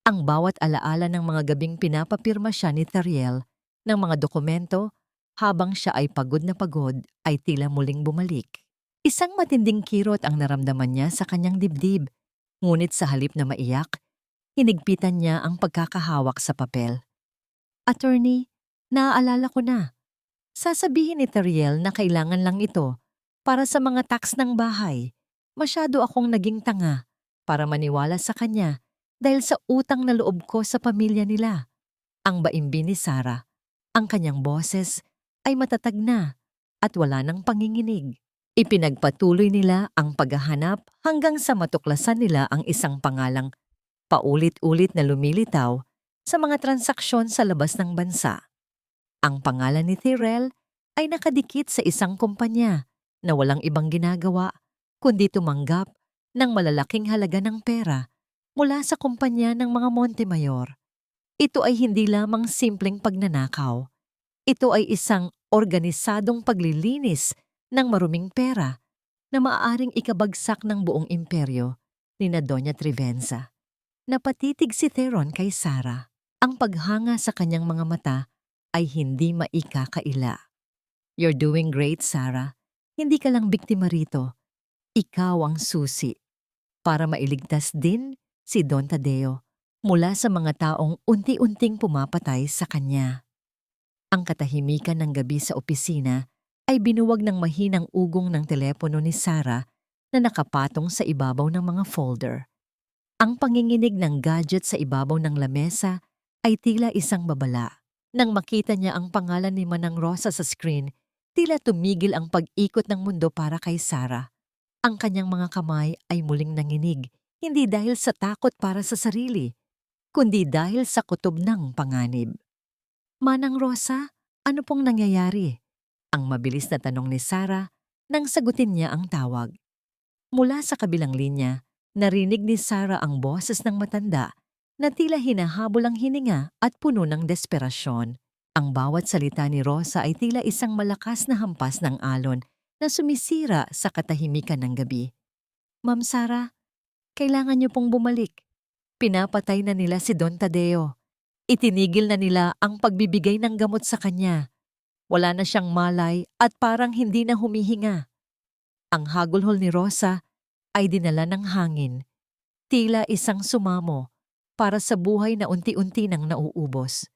Ang bawat alaala ng mga gabing pinapapirma siya ni Theriel ng mga dokumento habang siya ay pagod na pagod ay tila muling bumalik. Isang matinding kirot ang naramdaman niya sa kanyang dibdib, ngunit sa halip na maiyak, hinigpitan niya ang pagkakahawak sa papel. Attorney, naaalala ko na. Sasabihin ni Theriel na kailangan lang ito para sa mga tax ng bahay. Masyado akong naging tanga para maniwala sa kanya dahil sa utang na loob ko sa pamilya nila. Ang baimbin ni Sarah, ang kanyang boses ay matatag na at wala ng panginginig. Ipinagpatuloy nila ang paghahanap hanggang sa matuklasan nila ang isang pangalang paulit-ulit na lumilitaw sa mga transaksyon sa labas ng bansa. Ang pangalan ni Theriel ay nakadikit sa isang kumpanya na walang ibang ginagawa kundi tumanggap ng malalaking halaga ng pera mula sa kumpanya ng mga Montemayor. Ito ay hindi lamang simpleng pagnanakaw. Ito ay isang organisadong paglilinis ng maruming pera na maaaring ikabagsak ng buong imperyo ni na Doña Trevenza. Napatitig si Theron kay Sarah. Ang paghanga sa kanyang mga mata ay hindi maikakaila. You're doing great, Sarah. Hindi ka lang biktima rito. Ikaw ang susi para mailigtas din si Don Tadeo mula sa mga taong unti-unting pumapatay sa kanya. Ang katahimikan ng gabi sa opisina ay binuwag ng mahinang ugong ng telepono ni Sarah na nakapatong sa ibabaw ng mga folder. Ang panginginig ng gadget sa ibabaw ng lamesa ay tila isang babala. Nang makita niya ang pangalan ni Manang Rosa sa screen, tila tumigil ang pag-ikot ng mundo para kay Sarah. Ang kanyang mga kamay ay muling nanginig, hindi dahil sa takot para sa sarili, kundi dahil sa kutob ng panganib. Manang Rosa, ano pong nangyayari? Ang mabilis na tanong ni Sarah nang sagutin niya ang tawag. Mula sa kabilang linya, narinig ni Sarah ang boses ng matanda na tila hinahabol ang hininga at puno ng desperasyon. Ang bawat salita ni Rosa ay tila isang malakas na hampas ng alon na sumisira sa katahimikan ng gabi. Ma'am Sarah, kailangan niyo pong bumalik. Pinapatay na nila si Don Tadeo. Itinigil na nila ang pagbibigay ng gamot sa kanya. Wala na siyang malay at parang hindi na humihinga. Ang hagulhol ni Rosa ay dinala ng hangin, tila isang sumamo para sa buhay na unti-unti nang nauubos.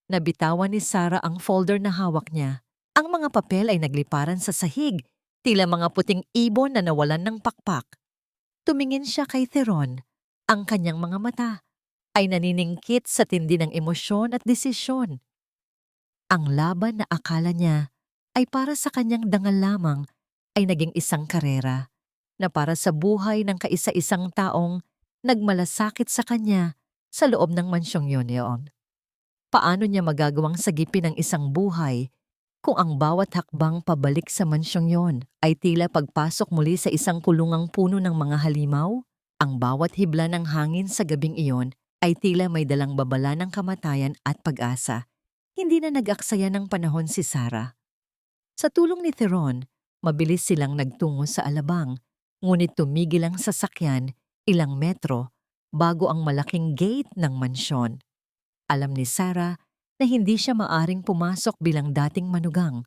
Nabitawan ni Sarah ang folder na hawak niya. Ang mga papel ay nagliparan sa sahig, tila mga puting ibon na nawalan ng pakpak. Tumingin siya kay Theron. Ang kanyang mga mata ay naniningkit sa tindi ng emosyon at desisyon. Ang laban na akala niya ay para sa kanyang dangal lamang ay naging isang karera na para sa buhay ng kaisa-isang taong nagmalasakit sa kanya sa loob ng mansyong yun. Paano niya magagawang sagipin ang isang buhay kung ang bawat hakbang pabalik sa mansyong yon ay tila pagpasok muli sa isang kulungang puno ng mga halimaw? Ang bawat hibla ng hangin sa gabing iyon ay tila may dalang babala ng kamatayan at pag-asa. Hindi na nag-aksaya ng panahon si Sarah. Sa tulong ni Theron, mabilis silang nagtungo sa alabang, ngunit tumigil ang sasakyan ilang metro bago ang malaking gate ng mansyon. Alam ni Sarah na hindi siya maaring pumasok bilang dating manugang.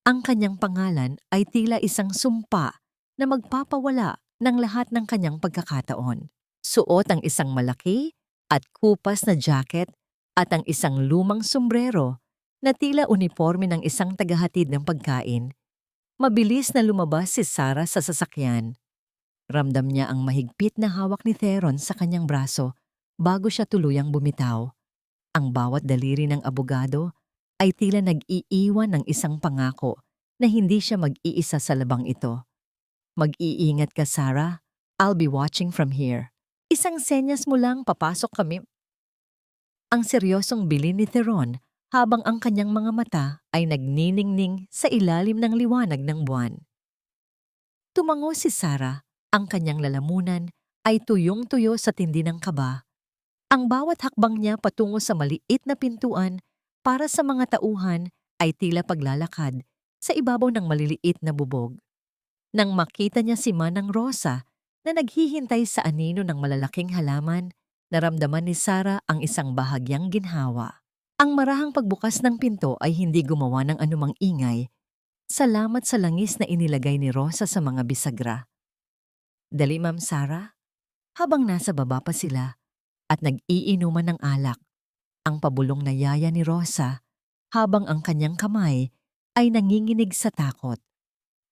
Ang kanyang pangalan ay tila isang sumpa na magpapawala ng lahat ng kanyang pagkakataon. Suot ang isang malaki at kupas na jacket at ang isang lumang sombrero na tila uniforme ng isang tagahatid ng pagkain. Mabilis na lumabas si Sarah sa sasakyan. Ramdam niya ang mahigpit na hawak ni Theron sa kanyang braso bago siya tuluyang bumitaw. Ang bawat daliri ng abogado ay tila nag-iiwan ng isang pangako na hindi siya mag-iisa sa labang ito. Mag-iingat ka, Sarah. I'll be watching from here. Isang senyas mo lang papasok kami. ang seryosong bilin ni Theron habang ang kanyang mga mata ay nagniningning sa ilalim ng liwanag ng buwan. Tumango si Sarah, ang kanyang lalamunan ay tuyong-tuyo sa tindi ng kaba. Ang bawat hakbang niya patungo sa maliit na pintuan para sa mga tauhan ay tila paglalakad sa ibabaw ng maliliit na bubog. Nang makita niya si Manang Rosa na naghihintay sa anino ng malalaking halaman, naramdaman ni Sarah ang isang bahagyang ginhawa. Ang marahang pagbukas ng pinto ay hindi gumawa ng anumang ingay. Salamat sa langis na inilagay ni Rosa sa mga bisagra. Dali, Ma'am Sarah. Habang nasa baba pa sila at nag-iinuman ng alak, ang pabulong na yaya ni Rosa habang ang kanyang kamay ay nanginginig sa takot.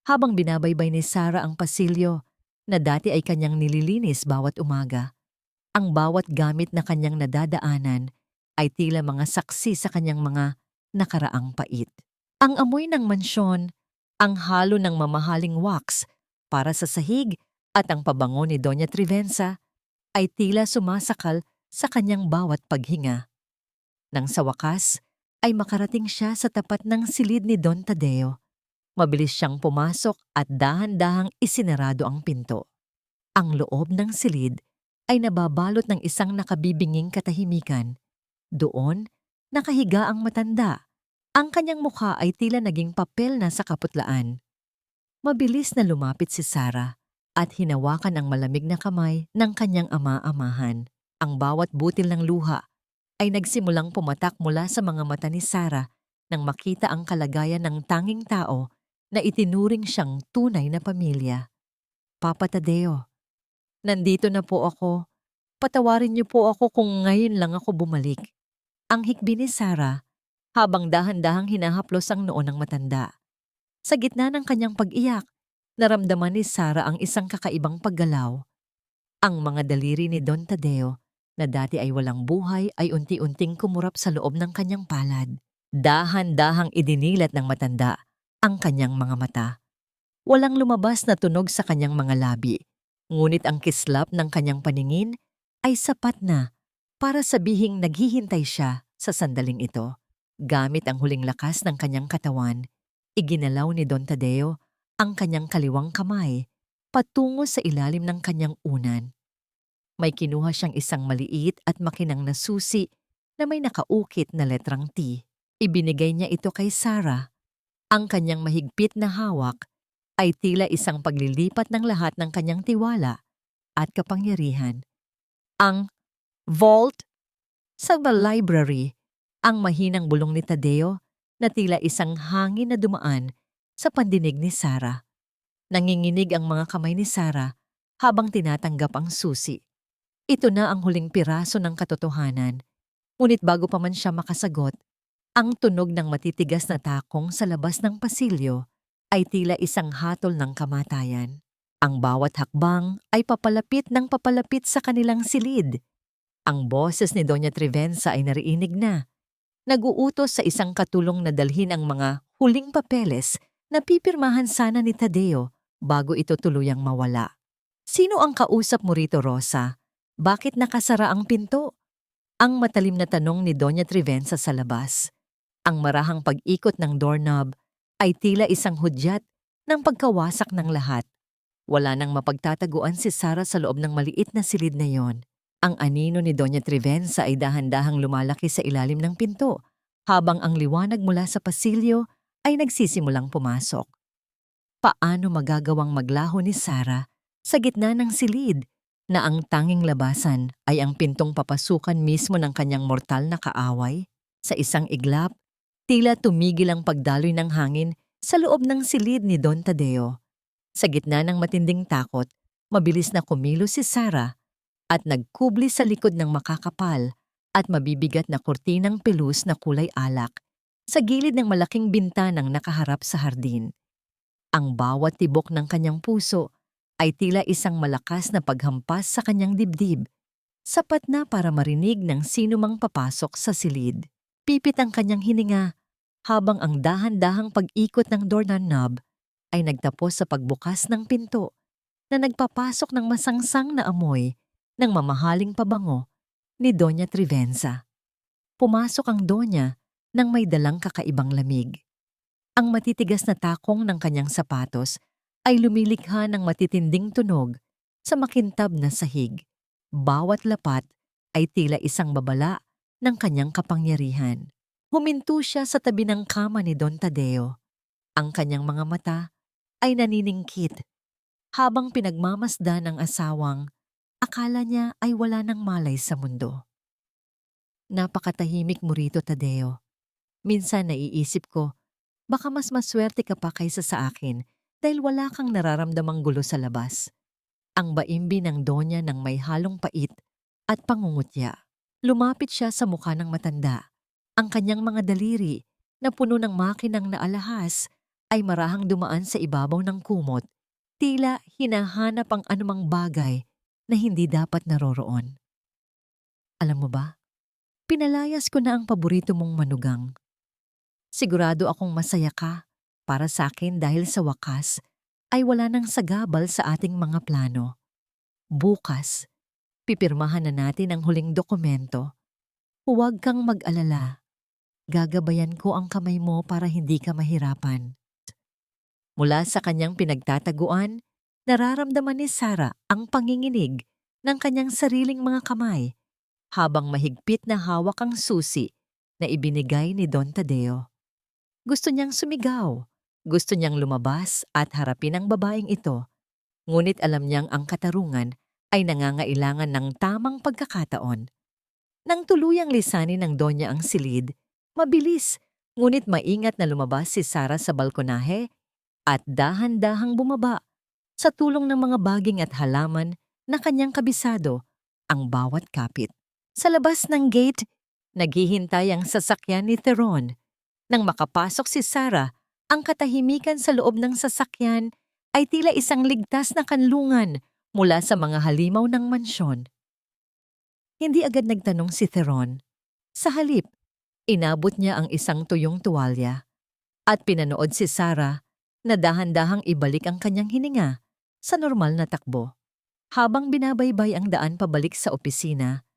Habang binabaybay ni Sarah ang pasilyo na dati ay kanyang nililinis bawat umaga, ang bawat gamit na kanyang nadadaanan ay tila mga saksi sa kanyang mga nakaraang pait. Ang amoy ng mansyon, ang halo ng mamahaling wax para sa sahig at ang pabango ni Doña Trivenza ay tila sumasakal sa kanyang bawat paghinga. Nang sa wakas ay makarating siya sa tapat ng silid ni Don Tadeo. Mabilis siyang pumasok at dahan-dahang isinarado ang pinto. Ang loob ng silid ay nababalot ng isang nakabibinging katahimikan. Doon, nakahiga ang matanda. Ang kanyang mukha ay tila naging papel na sa kaputlaan. Mabilis na lumapit si Sarah at hinawakan ang malamig na kamay ng kanyang ama-amahan. Ang bawat butil ng luha ay nagsimulang pumatak mula sa mga mata ni Sarah nang makita ang kalagayan ng tanging tao na itinuring siyang tunay na pamilya. Papa Tadeo, nandito na po ako. Patawarin niyo po ako kung ngayon lang ako bumalik. Ang hikbi ni Sarah habang dahan-dahang hinahaplos ang noo ng matanda. Sa gitna ng kanyang pag-iyak, naramdaman ni Sarah ang isang kakaibang paggalaw. Ang mga daliri ni Don Tadeo na dati ay walang buhay ay unti-unting kumurap sa loob ng kanyang palad. Dahan-dahang idinilat ng matanda ang kanyang mga mata. Walang lumabas na tunog sa kanyang mga labi, ngunit ang kislap ng kanyang paningin ay sapat na para sabihing naghihintay siya sa sandaling ito. Gamit ang huling lakas ng kanyang katawan, iginalaw ni Don Tadeo ang kanyang kaliwang kamay patungo sa ilalim ng kanyang unan. May kinuha siyang isang maliit at makinang na susi na may nakaukit na letrang T. Ibinigay niya ito kay Sarah. Ang kanyang mahigpit na hawak ay tila isang paglilipat ng lahat ng kanyang tiwala at kapangyarihan. Ang vault sa library, ang mahinang bulong ni Tadeo na tila isang hangin na dumaan sa pandinig ni Sarah. Nanginginig ang mga kamay ni Sarah habang tinatanggap ang susi. Ito na ang huling piraso ng katotohanan. Ngunit bago pa man siya makasagot, ang tunog ng matitigas na takong sa labas ng pasilyo ay tila isang hatol ng kamatayan. Ang bawat hakbang ay papalapit ng papalapit sa kanilang silid. Ang boses ni Doña Trivenza ay narinig na. Nag-uutos sa isang katulong na dalhin ang mga huling papeles na pipirmahan sana ni Tadeo bago ito tuluyang mawala. Sino ang kausap mo rito, Rosa? Bakit nakasara ang pinto? Ang matalim na tanong ni Doña Trivenza sa labas. Ang marahang pag-ikot ng doorknob ay tila isang hudyat ng pagkawasak ng lahat. Wala nang mapagtataguan si Sarah sa loob ng maliit na silid na yon. Ang anino ni Doña Trivenza ay dahan-dahang lumalaki sa ilalim ng pinto, habang ang liwanag mula sa pasilyo ay nagsisimulang pumasok. Paano magagawang maglaho ni Sarah sa gitna ng silid na ang tanging labasan ay ang pintong papasukan mismo ng kanyang mortal na kaaway? Sa isang iglap, tila tumigil ang pagdaloy ng hangin sa loob ng silid ni Don Tadeo. Sa gitna ng matinding takot, mabilis na kumilos si Sarah at nagkubli sa likod ng makakapal at mabibigat na kurtinang pelus na kulay alak sa gilid ng malaking bintanang nakaharap sa hardin. Ang bawat tibok ng kanyang puso ay tila isang malakas na paghampas sa kanyang dibdib, sapat na para marinig ng sinumang papasok sa silid. Pipit ang kanyang hininga habang ang dahan-dahang pag-ikot ng doorknob ay nagtapos sa pagbukas ng pinto na nagpapasok ng masangsang na amoy ng mamahaling pabango ni Doña Trivenza. Pumasok ang Donya nang may dalang kakaibang lamig. Ang matitigas na takong ng kanyang sapatos ay lumilikha ng matitinding tunog sa makintab na sahig. Bawat lapat ay tila isang babala ng kanyang kapangyarihan. Huminto siya sa tabi ng kama ni Don Tadeo. Ang kanyang mga mata ay naniningkit habang pinagmamasdan ng asawang akala niya ay wala ng malay sa mundo. Napakatahimik mo rito, Tadeo. Minsan naiisip ko, baka mas maswerte ka pa kaysa sa akin dahil wala kang nararamdamang gulo sa labas. Ang baimbi ng Donya ng may halong pait at pangungutya. Lumapit siya sa mukha ng matanda. Ang kanyang mga daliri na puno ng makinang naalahas ay marahang dumaan sa ibabaw ng kumot. Tila hinahanap ang anumang bagay na hindi dapat naroroon. Alam mo ba, pinalayas ko na ang paborito mong manugang. Sigurado akong masaya ka para sa akin dahil sa wakas ay wala nang sagabal sa ating mga plano. Bukas, pipirmahan na natin ang huling dokumento. Huwag kang mag-alala. Gagabayan ko ang kamay mo para hindi ka mahirapan. Mula sa kanyang pinagtataguan, nararamdaman ni Sarah ang panginginig ng kanyang sariling mga kamay habang mahigpit na hawak ang susi na ibinigay ni Don Tadeo. Gusto niyang sumigaw, gusto niyang lumabas at harapin ang babaeng ito, ngunit alam niyang ang katarungan ay nangangailangan ng tamang pagkakataon. Nang tuluyang lisanin ng Donya ang silid, mabilis ngunit maingat na lumabas si Sarah sa balkonahe at dahan-dahang bumaba sa tulong ng mga baging at halaman na kanyang kabisado ang bawat kapit. Sa labas ng gate, naghihintay ang sasakyan ni Theron. Nang makapasok si Sarah, ang katahimikan sa loob ng sasakyan ay tila isang ligtas na kanlungan mula sa mga halimaw ng mansyon. Hindi agad nagtanong si Theron. Sa halip, inabot niya ang isang tuyong tuwalya at pinanood si Sarah na dahan-dahang ibalik ang kanyang hininga sa normal na takbo. Habang binabaybay ang daan pabalik sa opisina,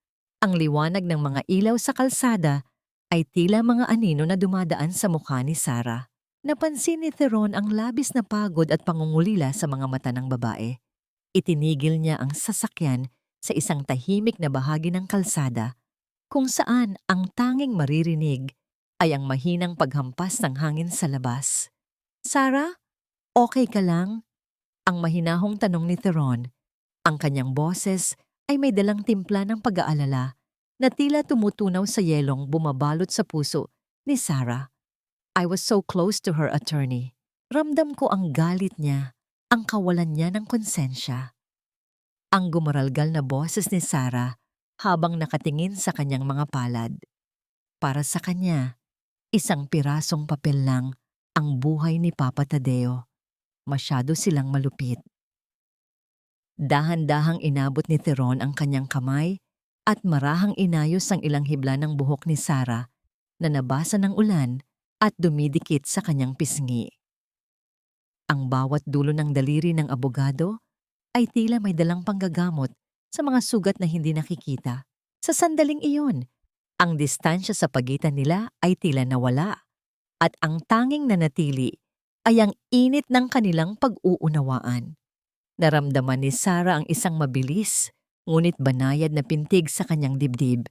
ang liwanag ng mga ilaw sa kalsada ay tila mga anino na dumadaan sa mukha ni Sarah. Napansin ni Theron ang labis na pagod at pangungulila sa mga mata ng babae. Itinigil niya ang sasakyan sa isang tahimik na bahagi ng kalsada kung saan ang tanging maririnig ay ang mahinang paghampas ng hangin sa labas. Sarah, okay ka lang? Ang mahinahong tanong ni Theron. Ang kanyang boses ay may dalang timpla ng pag-aalala na tila tumutunaw sa yelong bumabalot sa puso ni Sarah. I was so close to her, attorney. Ramdam ko ang galit niya, ang kawalan niya ng konsensya. Ang gumaralgal na boses ni Sarah habang nakatingin sa kanyang mga palad. Para sa kanya, isang pirasong papel lang ang buhay ni Papa Tadeo. Masyado silang malupit. Dahan-dahang inabot ni Theron ang kanyang kamay at marahang inayos ang ilang hibla ng buhok ni Sarah na nabasa ng ulan at dumidikit sa kanyang pisngi. Ang bawat dulo ng daliri ng abogado ay tila may dalang panggagamot sa mga sugat na hindi nakikita. Sa sandaling iyon, ang distansya sa pagitan nila ay tila nawala at ang tanging nanatili ay ang init ng kanilang pag-uunawaan. Naramdaman ni Sarah ang isang mabilis, ngunit banayad na pintig sa kanyang dibdib.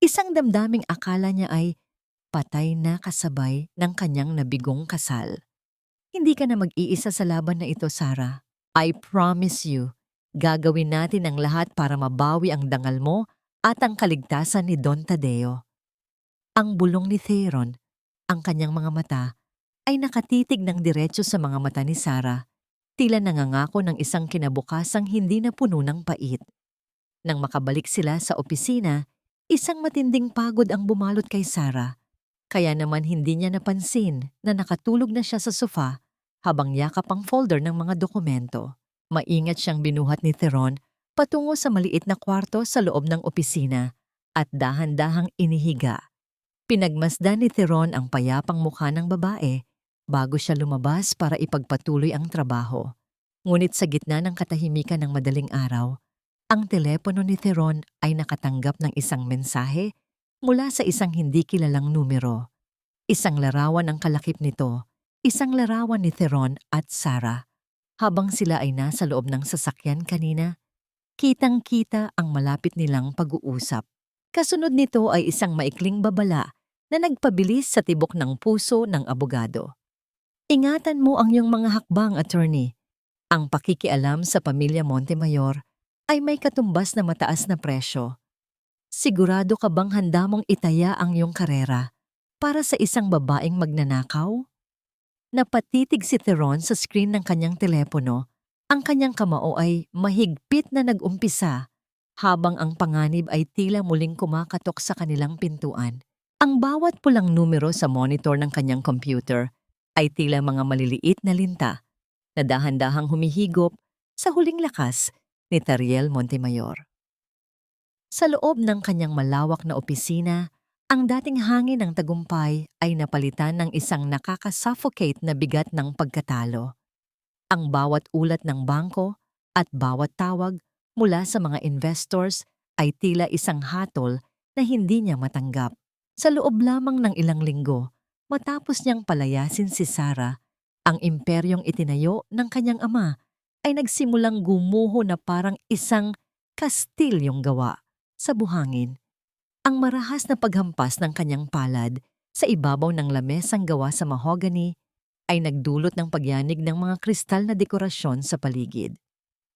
Isang damdaming akala niya ay patay na kasabay ng kanyang nabigong kasal. Hindi ka na mag-iisa sa laban na ito, Sarah. I promise you, gagawin natin ang lahat para mabawi ang dangal mo at ang kaligtasan ni Don Tadeo. Ang bulong ni Theron, ang kanyang mga mata, ay nakatitig ng diretso sa mga mata ni Sarah, tila nangangako ng isang kinabukasang hindi na puno ng pait. Nang makabalik sila sa opisina, isang matinding pagod ang bumalot kay Sarah, kaya naman hindi niya napansin na nakatulog na siya sa sofa habang yakap ang folder ng mga dokumento. Maingat siyang binuhat ni Theron patungo sa maliit na kwarto sa loob ng opisina at dahan-dahang inihiga. Pinagmasdan ni Theron ang payapang mukha ng babae bago siya lumabas para ipagpatuloy ang trabaho. Ngunit sa gitna ng katahimikan ng madaling araw, ang telepono ni Theron ay nakatanggap ng isang mensahe mula sa isang hindi kilalang numero. Isang larawan ang kalakip nito, isang larawan ni Theron at Sarah. Habang sila ay nasa loob ng sasakyan kanina, kitang-kita ang malapit nilang pag-uusap. Kasunod nito ay isang maikling babala na nagpabilis sa tibok ng puso ng abogado. Ingatan mo ang iyong mga hakbang, attorney. Ang pakikialam sa pamilya Montemayor ay may katumbas na mataas na presyo. Sigurado ka bang handa mong itaya ang iyong karera para sa isang babaeng magnanakaw? Napatitig si Theron sa screen ng kanyang telepono. Ang kanyang kamao ay mahigpit na nag-umpisa habang ang panganib ay tila muling kumakatok sa kanilang pintuan. Ang bawat pulang numero sa monitor ng kanyang computer ay tila mga maliliit na linta na dahan-dahang humihigop sa huling lakas ni Tariel Montemayor. Sa loob ng kanyang malawak na opisina, ang dating hangin ng tagumpay ay napalitan ng isang nakakasuffocate na bigat ng pagkatalo. Ang bawat ulat ng bangko at bawat tawag mula sa mga investors ay tila isang hatol na hindi niya matanggap. Sa loob lamang ng ilang linggo, matapos niyang palayasin si Sarah, ang imperyong itinayo ng kanyang ama ay nagsimulang gumuho na parang isang kastilyong gawa sa buhangin. Ang marahas na paghampas ng kanyang palad sa ibabaw ng lamesang gawa sa mahogany ay nagdulot ng pagyanig ng mga kristal na dekorasyon sa paligid.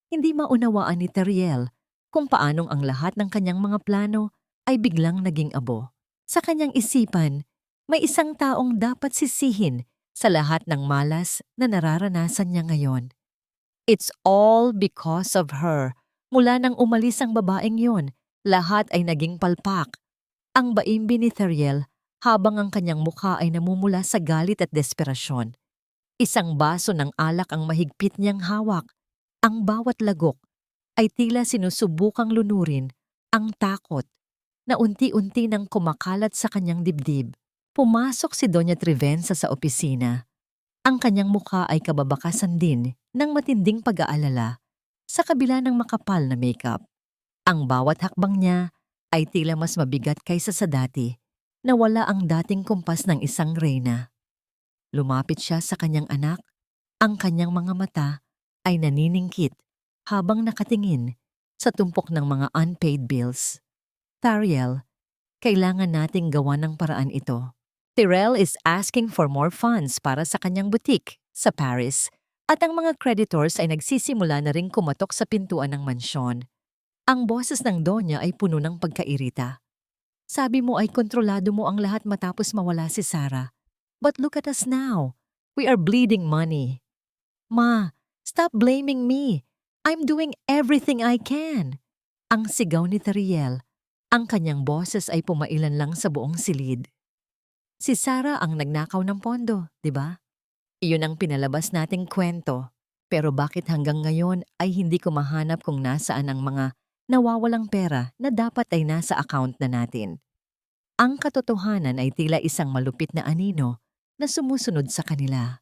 Hindi maunawaan ni Tariel kung paanong ang lahat ng kanyang mga plano ay biglang naging abo. Sa kanyang isipan, may isang taong dapat sisihin sa lahat ng malas na nararanasan niya ngayon. It's all because of her. Mula nang umalis ang babaeng yon, lahat ay naging palpak. Ang baimbi ni Tariel habang ang kanyang mukha ay namumula sa galit at desperasyon. Isang baso ng alak ang mahigpit niyang hawak. Ang bawat lagok ay tila sinusubukang lunurin ang takot na unti-unti nang kumakalat sa kanyang dibdib. Pumasok si Doña Trivenza sa opisina. Ang kanyang mukha ay kababakasan din ng matinding pag-aalala sa kabila ng makapal na makeup. Ang bawat hakbang niya ay tila mas mabigat kaysa sa dati na wala ang dating kumpas ng isang reyna. Lumapit siya sa kanyang anak, ang kanyang mga mata ay naniningkit habang nakatingin sa tumpok ng mga unpaid bills. Tariel, kailangan nating gawa ng paraan ito. Tyrell is asking for more funds para sa kanyang boutique sa Paris at ang mga creditors ay nagsisimula na ring kumatok sa pintuan ng mansyon. Ang boses ng Donya ay puno ng pagkairita. Sabi mo ay kontrolado mo ang lahat matapos mawala si Sarah. But look at us now. We are bleeding money. Ma, stop blaming me. I'm doing everything I can. Ang sigaw ni Tariel. Ang kanyang boses ay pumailan lang sa buong silid. Si Sarah ang nagnakaw ng pondo, di ba? Iyon ang pinalabas nating kwento. Pero bakit hanggang ngayon ay hindi ko mahanap kung nasaan ang mga nawawalang pera na dapat ay nasa account na natin? Ang katotohanan ay tila isang malupit na anino na sumusunod sa kanila.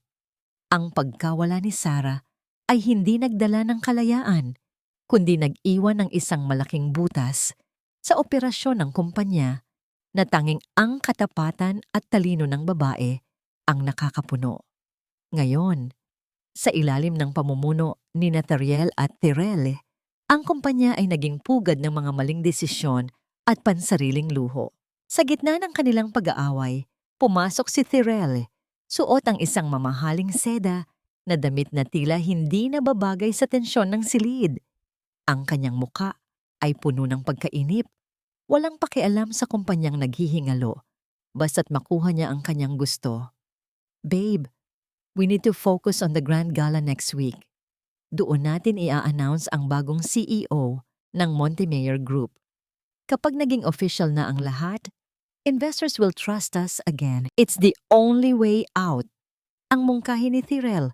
Ang pagkawala ni Sarah ay hindi nagdala ng kalayaan, kundi nag-iwan ng isang malaking butas sa operasyon ng kumpanya na tanging ang katapatan at talino ng babae ang nakakapuno. Ngayon, sa ilalim ng pamumuno ni Tariel at Tyrell, ang kumpanya ay naging pugad ng mga maling desisyon at pansariling luho. Sa gitna ng kanilang pag-aaway, pumasok si Tyrell, suot ang isang mamahaling seda na damit na tila hindi nababagay sa tensyon ng silid. Ang kanyang muka ay puno ng pagkainip, walang pakialam sa kumpanyang naghihingalo, basta't makuha niya ang kanyang gusto. Babe, we need to focus on the grand gala next week. Doon natin i-announce ang bagong CEO ng Montemayor Group. Kapag naging official na ang lahat, investors will trust us again. It's the only way out. Ang mungkahi ni Tyrell,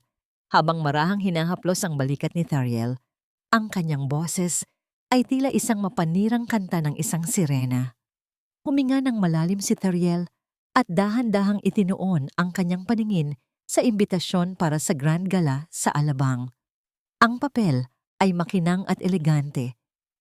habang marahang hinahaplos ang balikat ni Tariel, ang kanyang boses ay tila isang mapanirang kanta ng isang sirena. Huminga ng malalim si Tariel at dahan-dahang itinuon ang kanyang paningin sa imbitasyon para sa Grand Gala sa Alabang. Ang papel ay makinang at elegante,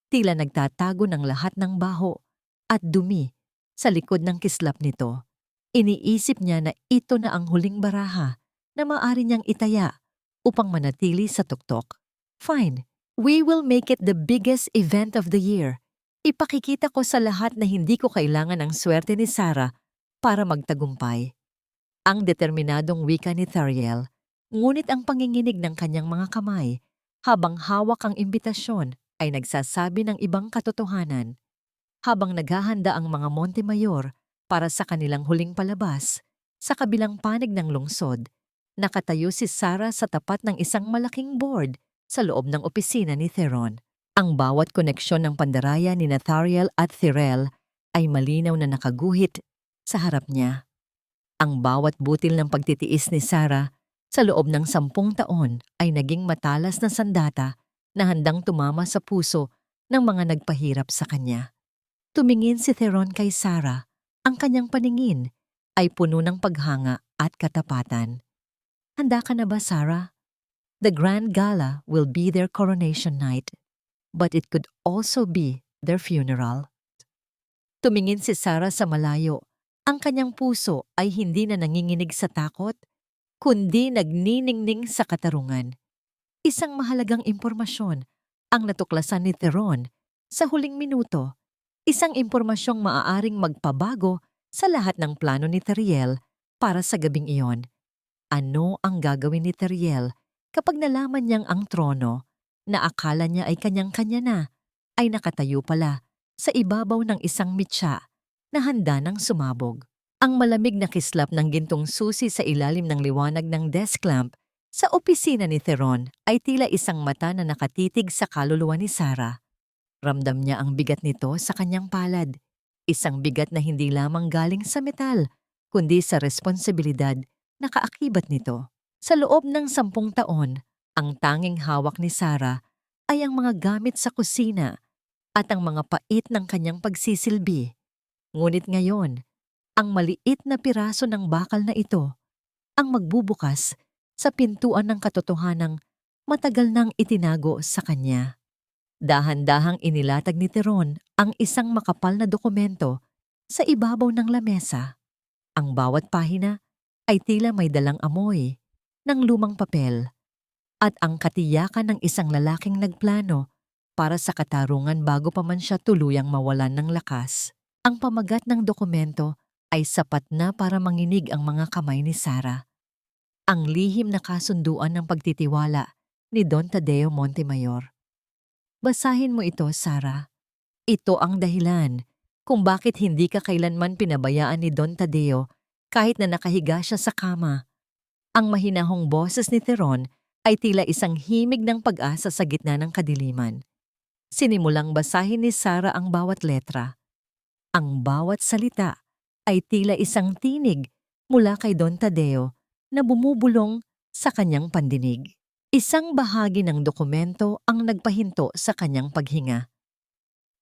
tila nagtatago ng lahat ng baho at dumi Sa likod ng kislap nito, iniisip niya na ito na ang huling baraha na maaari niyang itaya upang manatili sa tuktok. Fine, we will make it the biggest event of the year. Ipakikita ko sa lahat na hindi ko kailangan ng swerte ni Sarah para magtagumpay. Ang determinadong wika ni Thariel, ngunit ang panginginig ng kanyang mga kamay habang hawak ang imbitasyon ay nagsasabi ng ibang katotohanan. Habang naghahanda ang mga Montemayor para sa kanilang huling palabas, sa kabilang panig ng lungsod, nakatayo si Sarah sa tapat ng isang malaking board sa loob ng opisina ni Theron. Ang bawat koneksyon ng pandaraya ni Nathariel at Thirel ay malinaw na nakaguhit sa harap niya. Ang bawat butil ng pagtitiis ni Sarah sa loob ng 10 taon ay naging matalas na sandata na handang tumama sa puso ng mga nagpahirap sa kanya. Tumingin si Theron kay Sarah, ang kanyang paningin ay puno ng paghanga at katapatan. Handa ka na ba, Sarah? The grand gala will be their coronation night, but it could also be their funeral. Tumingin si Sarah sa malayo. Ang kanyang puso ay hindi na nanginginig sa takot, kundi nagniningning sa katarungan. Isang mahalagang impormasyon ang natuklasan ni Theron sa huling minuto. Isang impormasyong maaaring magpabago sa lahat ng plano ni Thariel para sa gabing iyon. Ano ang gagawin ni Thariel kapag nalaman niyang ang trono na akala niya ay kanyang-kanya na ay nakatayo pala sa ibabaw ng isang mitsa na handa ng sumabog? Ang malamig na kislap ng gintong susi sa ilalim ng liwanag ng desk lamp sa opisina ni Theron ay tila isang mata na nakatitig sa kaluluwa ni Sarah. Ramdam niya ang bigat nito sa kanyang palad. Isang bigat na hindi lamang galing sa metal, kundi sa responsibilidad na kaakibat nito. Sa loob ng 10 taon, ang tanging hawak ni Sarah ay ang mga gamit sa kusina at ang mga pait ng kanyang pagsisilbi. Ngunit ngayon, ang maliit na piraso ng bakal na ito ang magbubukas sa pintuan ng katotohanang matagal nang itinago sa kanya. Dahan-dahang inilatag ni Theron ang isang makapal na dokumento sa ibabaw ng lamesa. Ang bawat pahina ay tila may dalang amoy ng lumang papel at ang katiyakan ng isang lalaking nagplano para sa katarungan bago pa man siya tuluyang mawalan ng lakas. Ang pamagat ng dokumento ay sapat na para manginig ang mga kamay ni Sarah. Ang lihim na kasunduan ng pagtitiwala ni Don Tadeo Montemayor. Basahin mo ito, Sarah. Ito ang dahilan kung bakit hindi ka kailanman pinabayaan ni Don Tadeo kahit na nakahiga siya sa kama. Ang mahinahong boses ni Theron ay tila isang himig ng pag-asa sa gitna ng kadiliman. Sinimulang basahin ni Sarah ang bawat letra. Ang bawat salita ay tila isang tinig mula kay Don Tadeo na bumubulong sa kanyang pandinig. Isang bahagi ng dokumento ang nagpahinto sa kanyang paghinga.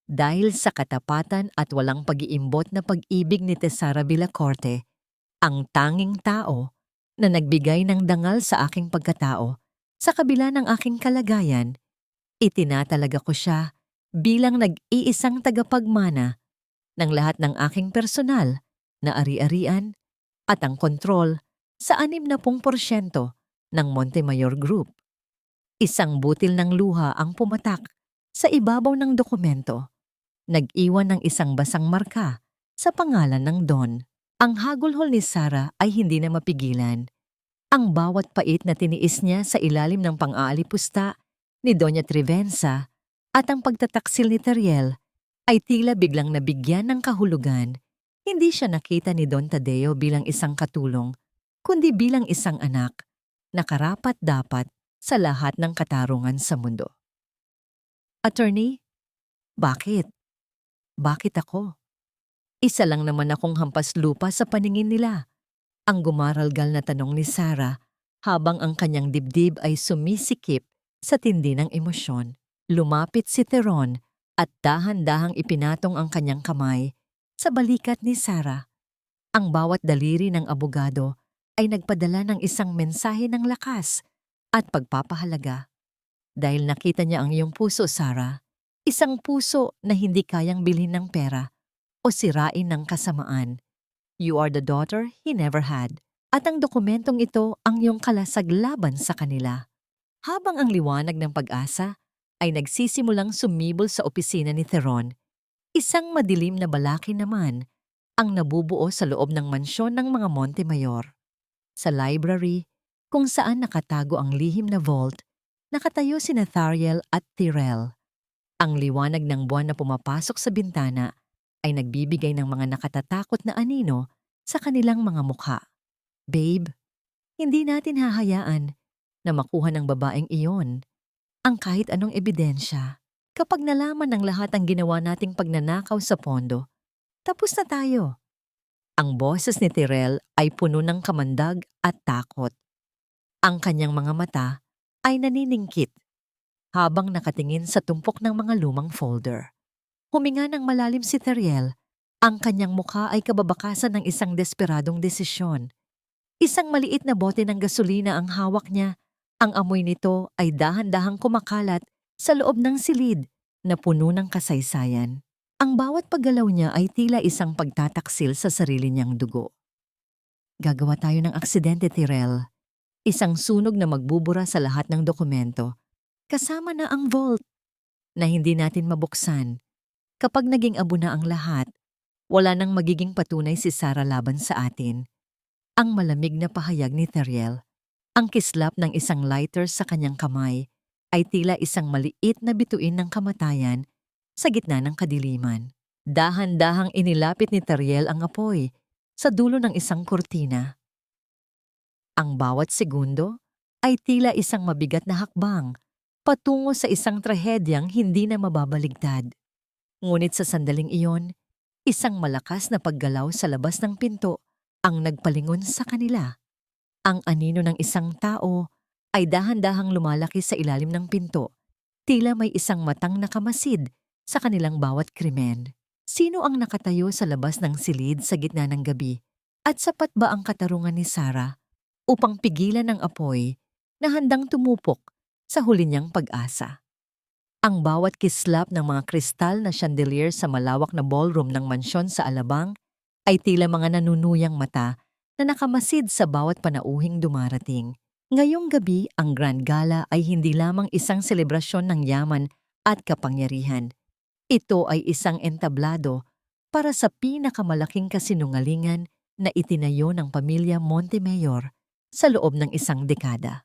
Dahil sa katapatan at walang pag-iimbot na pag-ibig ni Tesara Villacorte, ang tanging tao na nagbigay ng dangal sa aking pagkatao, sa kabila ng aking kalagayan, itinatalaga ko siya bilang nag-iisang tagapagmana ng lahat ng aking personal na ari-arian at ang kontrol sa 60% ng Montemayor Group. Isang butil ng luha ang pumatak sa ibabaw ng dokumento. Nag-iwan ng isang basang marka sa pangalan ng Don. Ang hagulhol ni Sarah ay hindi na mapigilan. Ang bawat pait na tiniis niya sa ilalim ng pang-aalipusta ni Doña Trivenza at ang pagtataksil ni Thariel ay tila biglang nabigyan ng kahulugan. Hindi siya nakita ni Don Tadeo bilang isang katulong, kundi bilang isang anak na karapat-dapat sa lahat ng katarungan sa mundo. Attorney, bakit? Bakit ako? Isa lang naman akong hampas lupa sa paningin nila. Ang gumaralgal na tanong ni Sarah habang ang kanyang dibdib ay sumisikip sa tindi ng emosyon. Lumapit si Theron at dahan-dahang ipinatong ang kanyang kamay sa balikat ni Sarah. Ang bawat daliri ng abogado ay nagpadala ng isang mensahe ng lakas at pagpapahalaga. Dahil nakita niya ang iyong puso, Sarah, isang puso na hindi kayang bilhin ng pera o sirain ng kasamaan. You are the daughter he never had. At ang dokumentong ito ang iyong kalasag laban sa kanila. Habang ang liwanag ng pag-asa ay nagsisimulang sumibol sa opisina ni Theron, isang madilim na balaki naman ang nabubuo sa loob ng mansyon ng mga Montemayor. Sa library, kung saan nakatago ang lihim na vault, nakatayo si Nathaniel at Tyrell. Ang liwanag ng buwan na pumapasok sa bintana ay nagbibigay ng mga nakatatakot na anino sa kanilang mga mukha. Babe, hindi natin hahayaan na makuha ng babaeng iyon ang kahit anong ebidensya. Kapag nalaman ng lahat ang ginawa nating pagnanakaw sa pondo, tapos na tayo. Ang boses ni Tyrell ay puno ng kamandag at takot. Ang kanyang mga mata ay naniningkit habang nakatingin sa tumpok ng mga lumang folder. Huminga ng malalim si Tyrell. Ang kanyang mukha ay kababakasan ng isang desperadong desisyon. Isang maliit na bote ng gasolina ang hawak niya. Ang amoy nito ay dahan-dahang kumakalat sa loob ng silid na puno ng kasaysayan. Ang bawat paggalaw niya ay tila isang pagtataksil sa sarili niyang dugo. Gagawa tayo ng aksidente, Tyrell. Isang sunog na magbubura sa lahat ng dokumento. Kasama na ang vault na hindi natin mabuksan. Kapag naging abo na ang lahat, wala nang magiging patunay si Sarah laban sa atin. Ang malamig na pahayag ni Tyrell, ang kislap ng isang lighter sa kanyang kamay, ay tila isang maliit na bituin ng kamatayan sa gitna ng kadiliman. Dahan-dahang inilapit ni Tyrell ang apoy sa dulo ng isang kurtina. Ang bawat segundo ay tila isang mabigat na hakbang patungo sa isang trahedyang hindi na mababaligtad. Ngunit sa sandaling iyon, isang malakas na paggalaw sa labas ng pinto ang nagpalingon sa kanila. Ang anino ng isang tao ay dahan-dahang lumalaki sa ilalim ng pinto, tila may isang matang nakamasid sa kanilang bawat krimen. Sino ang nakatayo sa labas ng silid sa gitna ng gabi? At sapat ba ang katarungan ni Sarah upang pigilan ang apoy na handang tumupok sa huli niyang pag-asa? Ang bawat kislap ng mga kristal na chandelier sa malawak na ballroom ng mansyon sa Alabang ay tila mga nanunuyang mata na nakamasid sa bawat panauhing dumarating. Ngayong gabi, ang Grand Gala ay hindi lamang isang selebrasyon ng yaman at kapangyarihan. Ito ay isang entablado para sa pinakamalaking kasinungalingan na itinayo ng pamilya Montemayor sa loob ng isang dekada.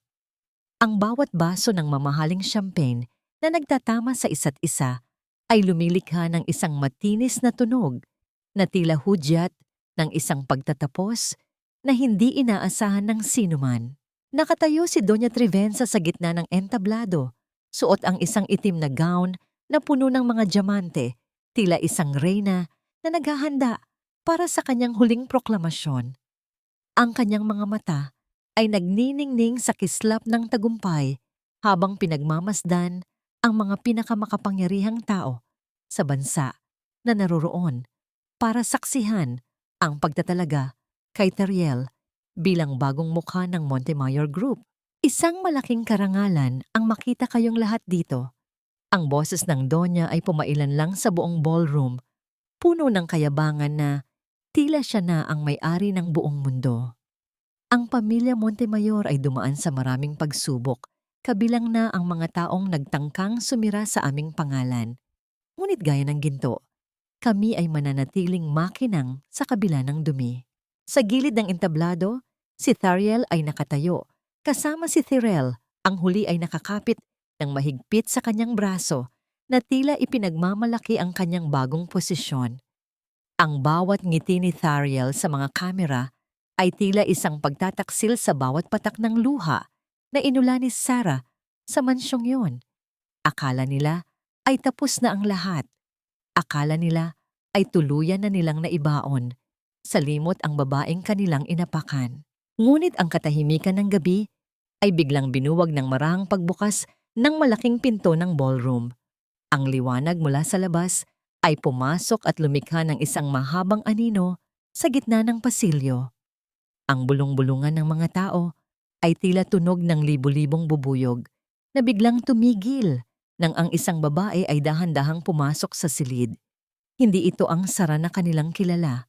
Ang bawat baso ng mamahaling champagne na nagtatama sa isa't isa ay lumilikha ng isang matinis na tunog na tila hudyat ng isang pagtatapos na hindi inaasahan ng sinuman. Nakatayo si Doña Trevenza sa gitna ng entablado, suot ang isang itim na gown na puno ng mga diamante, tila isang reyna na naghahanda para sa kanyang huling proklamasyon. Ang kanyang mga mata ay nagniningning sa kislap ng tagumpay habang pinagmamasdan ang mga pinakamakapangyarihang tao sa bansa na naroroon para saksihan ang pagtatalaga kay Tyrell bilang bagong mukha ng Montemayor Group. Isang malaking karangalan ang makita kayong lahat dito. Ang boses ng Donya ay pumailan lang sa buong ballroom, puno ng kayabangan na tila siya na ang may-ari ng buong mundo. Ang pamilya Montemayor ay dumaan sa maraming pagsubok, kabilang na ang mga taong nagtangkang sumira sa aming pangalan. Ngunit gaya ng ginto, kami ay mananatiling makinang sa kabila ng dumi. Sa gilid ng entablado, si Tyrell ay nakatayo, kasama si Tyrell, ang huli ay nakakapit ng mahigpit sa kanyang braso na tila ipinagmamalaki ang kanyang bagong posisyon. Ang bawat ngiti ni Tyrell sa mga kamera ay tila isang pagtataksil sa bawat patak ng luha na inula ni Sarah sa mansyong yon. Akala nila ay tapos na ang lahat. Akala nila ay tuluyan na nilang naibaon sa limot ang babaeng kanilang inapakan. Ngunit ang katahimikan ng gabi ay biglang binuwag ng marahang pagbukas ng malaking pinto ng ballroom. Ang liwanag mula sa labas ay pumasok at lumikha ng isang mahabang anino sa gitna ng pasilyo. Ang bulong-bulungan ng mga tao ay tila tunog ng libu-libong bubuyog na biglang tumigil nang ang isang babae ay dahan-dahang pumasok sa silid. Hindi ito ang Sara na kanilang kilala.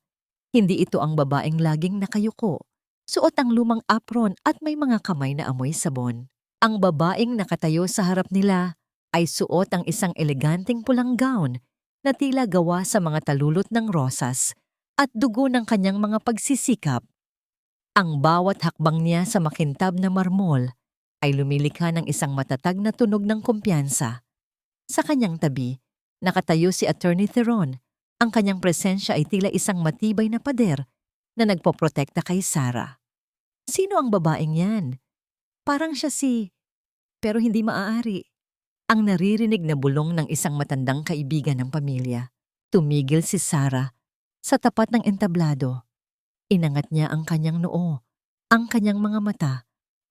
Hindi ito ang babaeng laging nakayuko, suot ang lumang apron at may mga kamay na amoy sabon. Ang babaeng nakatayo sa harap nila ay suot ang isang eleganteng pulang gown na tila gawa sa mga talulot ng rosas at dugo ng kanyang mga pagsisikap. Ang bawat hakbang niya sa makintab na marmol ay lumilikha ng isang matatag na tunog ng kumpiyansa. Sa kanyang tabi, nakatayo si Attorney Theron. Ang kanyang presensya ay tila isang matibay na pader na nagpoprotekta kay Sara. Sino ang babaeng yan? Parang siya pero hindi maaari. Ang naririnig na bulong ng isang matandang kaibigan ng pamilya. Tumigil si Sara sa tapat ng entablado. Inangat niya ang kanyang noo. Ang kanyang mga mata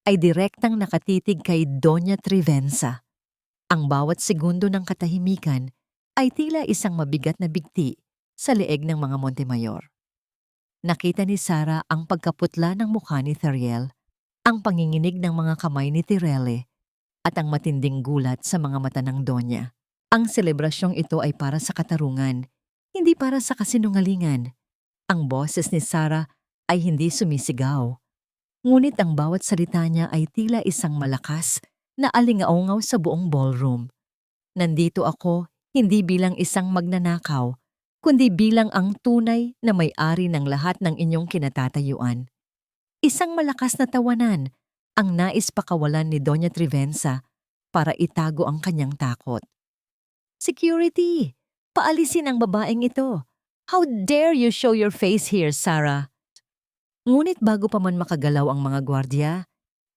ay direktang nakatitig kay Doña Trivenza. Ang bawat segundo ng katahimikan ay tila isang mabigat na bigti sa leeg ng mga Montemayor. Nakita ni Sara ang pagkaputla ng mukha ni Theriel, ang panginginig ng mga kamay ni Tirele, at ang matinding gulat sa mga mata ng Donya. Ang selebrasyong ito ay para sa katarungan, hindi para sa kasinungalingan. Ang boses ni Sara ay hindi sumisigaw. Ngunit ang bawat salita niya ay tila isang malakas na alingaungaw sa buong ballroom. Nandito ako hindi bilang isang magnanakaw, kundi bilang ang tunay na may-ari ng lahat ng inyong kinatatayuan. Isang malakas na tawanan ang nais pakawalan ni Doña Trivenza para itago ang kanyang takot. Security! Paalisin ang babaeng ito. How dare you show your face here, Sara? Ngunit bago pa man makagalaw ang mga gwardya,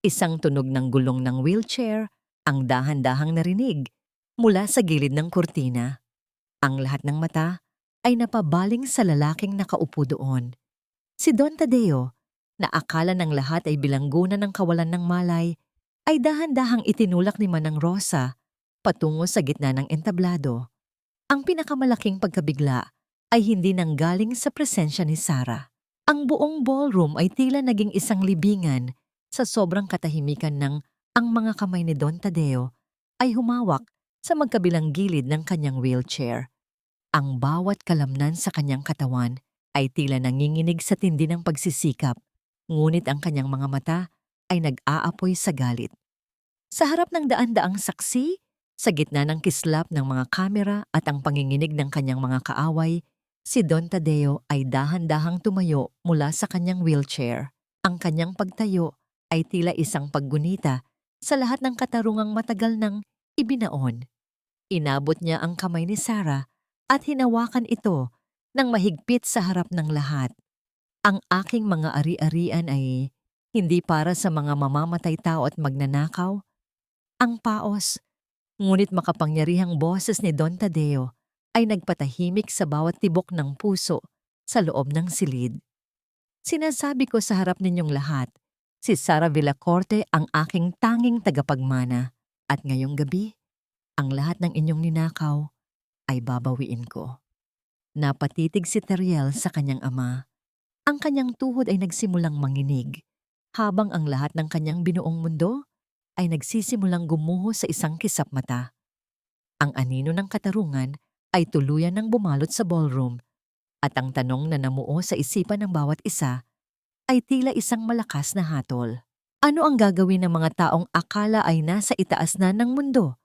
isang tunog ng gulong ng wheelchair ang dahan-dahang narinig mula sa gilid ng kurtina. Ang lahat ng mata ay napabaling sa lalaking nakaupo doon. Si Don Tadeo, na akala ng lahat ay bilanggunan ng kawalan ng malay, ay dahan-dahang itinulak ni Manang Rosa patungo sa gitna ng entablado. Ang pinakamalaking pagkabigla ay hindi nanggaling sa presensya ni Sara. Ang buong ballroom ay tila naging isang libingan sa sobrang katahimikan ng ang mga kamay ni Don Tadeo ay humawak sa magkabilang gilid ng kanyang wheelchair. Ang bawat kalamnan sa kanyang katawan ay tila nanginginig sa tindi ng pagsisikap, ngunit ang kanyang mga mata ay nag-aapoy sa galit. Sa harap ng daan-daang saksi, sa gitna ng kislap ng mga kamera at ang panginginig ng kanyang mga kaaway, si Don Tadeo ay dahan-dahang tumayo mula sa kanyang wheelchair. Ang kanyang pagtayo ay tila isang paggunita sa lahat ng katarungang matagal nang ibinaon. Inabot niya ang kamay ni Sara at hinawakan ito ng mahigpit sa harap ng lahat. Ang aking mga ari-arian ay hindi para sa mga mamamatay tao at magnanakaw. Ang paos, ngunit makapangyarihang boses ni Don Tadeo ay nagpatahimik sa bawat tibok ng puso sa loob ng silid. Sinasabi ko sa harap ninyong lahat, si Sara Villacorte ang aking tanging tagapagmana at ngayong gabi, ang lahat ng inyong ninakaw ay babawiin ko. Napatitig si Teriel sa kanyang ama. Ang kanyang tuhod ay nagsimulang manginig, habang ang lahat ng kanyang binuong mundo ay nagsisimulang gumuho sa isang kisap mata. Ang anino ng katarungan ay tuluyan ng bumalot sa ballroom, at ang tanong na namuo sa isipan ng bawat isa ay tila isang malakas na hatol. Ano ang gagawin ng mga taong akala ay nasa itaas na ng mundo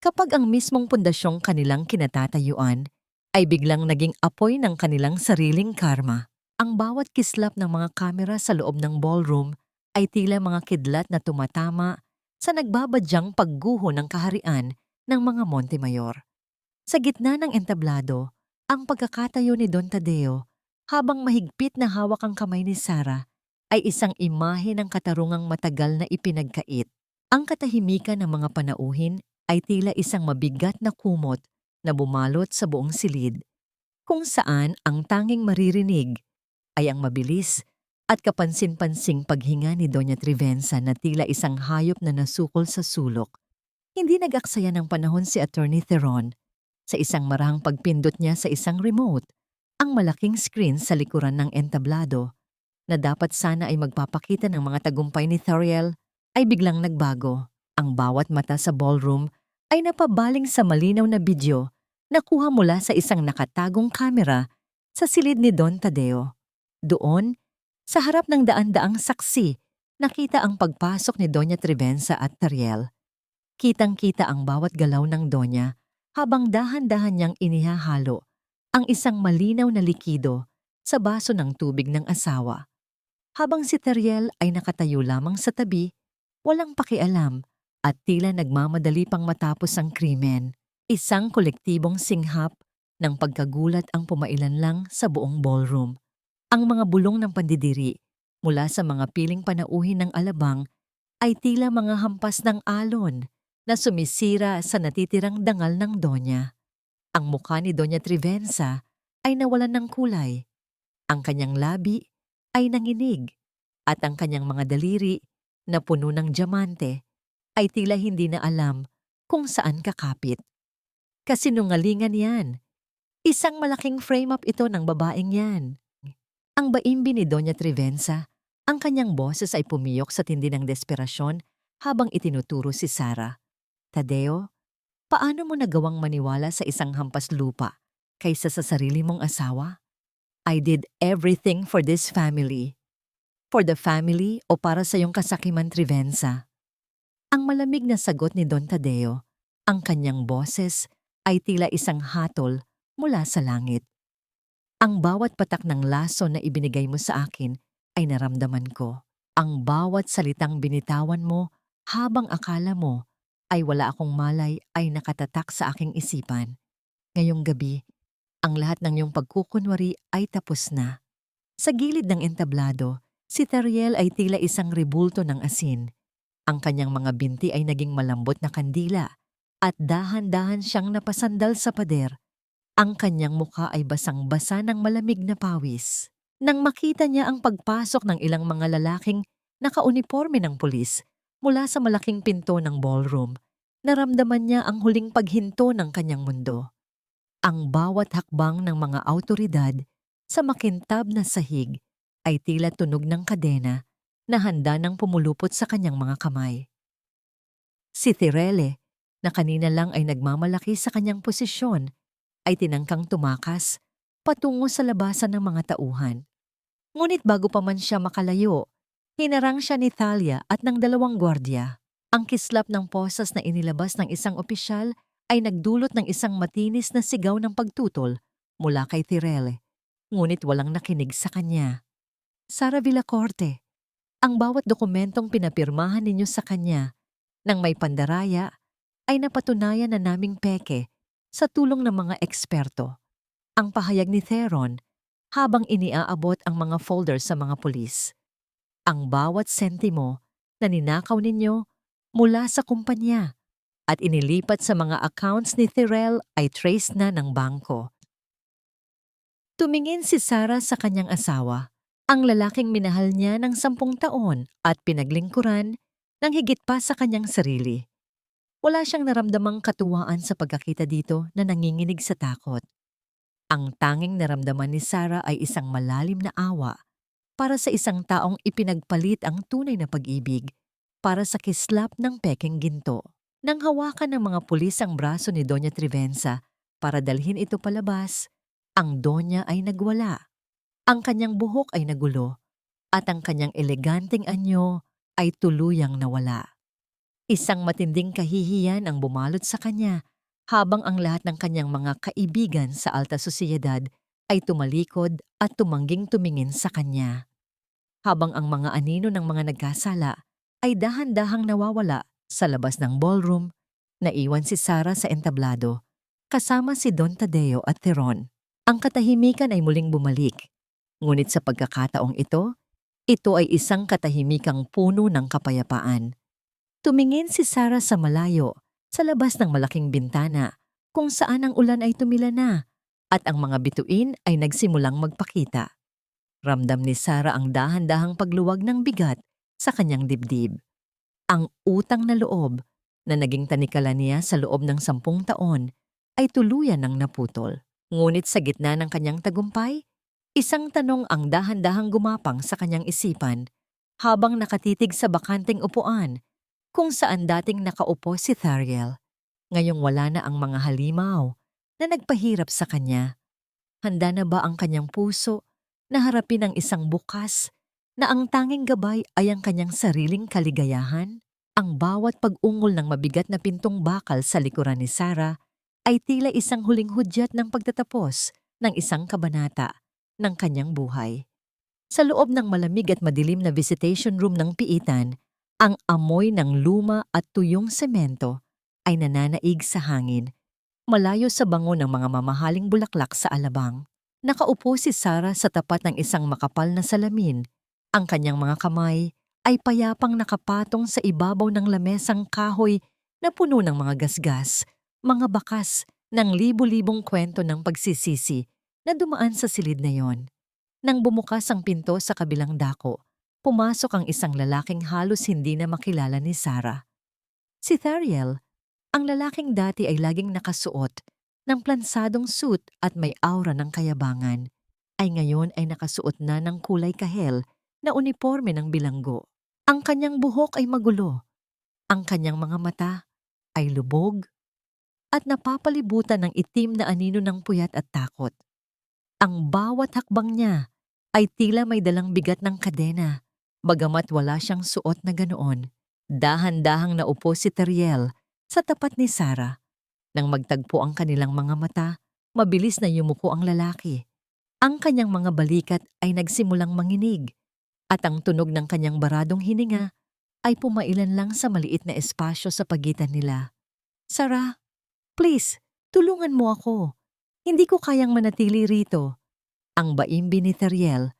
kapag ang mismong pundasyong kanilang kinatatayuan ay biglang naging apoy ng kanilang sariling karma? Ang bawat kislap ng mga kamera sa loob ng ballroom ay tila mga kidlat na tumatama sa nagbabadyang pagguho ng kaharian ng mga Montemayor. Sa gitna ng entablado, ang pagkakatayo ni Don Tadeo habang mahigpit na hawak ang kamay ni Sara ay isang imahe ng katarungang matagal na ipinagkait. Ang katahimikan ng mga panauhin ay tila isang mabigat na kumot na bumalot sa buong silid, kung saan ang tanging maririnig ay ang mabilis at kapansin-pansing paghinga ni Doña Trivenza na tila isang hayop na nasukol sa sulok. Hindi nag-aksaya ng panahon si Attorney Theron. Sa isang marahang pagpindot niya sa isang remote, ang malaking screen sa likuran ng entablado na dapat sana ay magpapakita ng mga tagumpay ni Theriel ay biglang nagbago. Ang bawat mata sa ballroom ay napabaling sa malinaw na video nakuha mula sa isang nakatagong kamera sa silid ni Don Tadeo. Doon, sa harap ng daan-daang saksi, nakita ang pagpasok ni Doña Trivenza at Tariel. Kitang-kita ang bawat galaw ng Donya habang dahan-dahan niyang inihahalo ang isang malinaw na likido sa baso ng tubig ng asawa. Habang si Tariel ay nakatayo lamang sa tabi, walang pakialam at tila nagmamadali pang matapos ang krimen. Isang kolektibong singhap ng pagkagulat ang pumailan lang sa buong ballroom. Ang mga bulong ng pandidiri mula sa mga piling panauhin ng alabang ay tila mga hampas ng alon na sumisira sa natitirang dangal ng Donya. Ang mukha ni Doña Trivenza ay nawalan ng kulay. Ang kanyang labi ay nanginig at ang kanyang mga daliri na puno ng diamante ay tila hindi na alam kung saan kakapit. Kasinungalingan yan. Isang malaking frame-up ito ng babaeng yan. Ang baimbi ni Doña Trivenza, ang kanyang boses ay pumiyok sa tindi ng desperasyon habang itinuturo si Sara. Tadeo, paano mo nagawang maniwala sa isang hampas lupa kaysa sa sarili mong asawa? I did everything for this family. For the family o para sa iyong kasakiman, Trivenza? Ang malamig na sagot ni Don Tadeo, ang kanyang boses ay tila isang hatol mula sa langit. Ang bawat patak ng laso na ibinigay mo sa akin ay naramdaman ko. Ang bawat salitang binitawan mo habang akala mo ay wala akong malay ay nakatatak sa aking isipan. Ngayong gabi, ang lahat ng iyong pagkukunwari ay tapos na. Sa gilid ng entablado, si Tariel ay tila isang rebulto ng asin. Ang kanyang mga binti ay naging malambot na kandila at dahan-dahan siyang napasandal sa pader. Ang kanyang mukha ay basang-basa ng malamig na pawis. Nang makita niya ang pagpasok ng ilang mga lalaking nakauniforme ng pulis mula sa malaking pinto ng ballroom, naramdaman niya ang huling paghinto ng kanyang mundo. Ang bawat hakbang ng mga awtoridad sa makintab na sahig ay tila tunog ng kadena na handa ng pumulupot sa kanyang mga kamay. Si Tirele, na kanina lang ay nagmamalaki sa kanyang posisyon, ay tinangkang tumakas patungo sa labasan ng mga tauhan. Ngunit bago pa man siya makalayo, hinarang siya ni Thalia at ng dalawang gwardya. Ang kislap ng posas na inilabas ng isang opisyal ay nagdulot ng isang matinis na sigaw ng pagtutol mula kay Tirele, ngunit walang nakinig sa kanya. Sara Villacorte, ang bawat dokumentong pinapirmahan ninyo sa kanya nang may pandaraya ay napatunayan na naming peke sa tulong ng mga eksperto. Ang pahayag ni Theron habang iniaabot ang mga folder sa mga pulis. Ang bawat sentimo na ninakaw ninyo mula sa kumpanya at inilipat sa mga accounts ni Tyrell ay trace na ng bangko. Tumingin si Sara sa kanyang asawa, ang lalaking minahal niya ng 10 taon at pinaglingkuran ng higit pa sa kanyang sarili. Wala siyang naramdamang katuwaan sa pagkakita dito na nanginginig sa takot. Ang tanging naramdaman ni Sara ay isang malalim na awa para sa isang taong ipinagpalit ang tunay na pag-ibig para sa kislap ng pekeng ginto. Nang hawakan ng mga pulis ang braso ni Doña Trivenza para dalhin ito palabas, ang Donya ay nagwala. Ang kanyang buhok ay nagulo at ang kanyang eleganteng anyo ay tuluyang nawala. Isang matinding kahihiyan ang bumalot sa kanya habang ang lahat ng kanyang mga kaibigan sa alta sosyedad ay tumalikod at tumangging tumingin sa kanya. Habang ang mga anino ng mga nagkasala ay dahan-dahang nawawala sa labas ng ballroom, naiwan si Sara sa entablado kasama si Don Tadeo at Theron. Ang katahimikan ay muling bumalik. Ngunit sa pagkakataong ito ay isang katahimikang puno ng kapayapaan. Tumingin si Sara sa malayo sa labas ng malaking bintana kung saan ang ulan ay tumila na at ang mga bituin ay nagsimulang magpakita. Ramdam ni Sara ang dahan-dahang pagluwag ng bigat sa kanyang dibdib. Ang utang na loob na naging tanikala niya sa loob ng 10 taon ay tuluyan ng naputol. Ngunit sa gitna ng kanyang tagumpay, isang tanong ang dahan-dahang gumapang sa kanyang isipan habang nakatitig sa bakanteng upuan kung saan dating nakaupo si Thariel. Ngayong wala na ang mga halimaw na nagpahirap sa kanya. Handa na ba ang kanyang puso na harapin ang isang bukas na ang tanging gabay ay ang kanyang sariling kaligayahan? Ang bawat pag-ungol ng mabigat na pintong bakal sa likuran ni Sarah ay tila isang huling hudyat ng pagtatapos ng isang kabanata ng kanyang buhay. Sa loob ng malamig at madilim na visitation room ng piitan, ang amoy ng luma at tuyong semento ay nananaig sa hangin, malayo sa bango ng mga mamahaling bulaklak sa alabang. Nakaupo si Sarah sa tapat ng isang makapal na salamin. Ang kanyang mga kamay ay payapang nakapatong sa ibabaw ng lamesang kahoy na puno ng mga gasgas, mga bakas ng libu-libong kwento ng pagsisisi na dumaan sa silid na yon. Nang bumukas ang pinto sa kabilang dako, pumasok ang isang lalaking halos hindi na makilala ni Sarah. Si Thariel, ang lalaking dati ay laging nakasuot ng plansadong suit at may aura ng kayabangan, ay ngayon ay nakasuot na ng kulay kahel na uniforme ng bilanggo. Ang kanyang buhok ay magulo, ang kanyang mga mata ay lubog at napapalibutan ng itim na anino ng puyat at takot. Ang bawat hakbang niya ay tila may dalang bigat ng kadena, bagamat wala siyang suot na ganoon. Dahan-dahang naupo si Teriel sa tapat ni Sarah. Nang magtagpo ang kanilang mga mata, mabilis na yumuko ang lalaki. Ang kanyang mga balikat ay nagsimulang manginig at ang tunog ng kanyang baradong hininga ay pumailan lang sa maliit na espasyo sa pagitan nila. Sarah, please, tulungan mo ako. Hindi ko kayang manatili rito. Ang baimbi ni Teriel,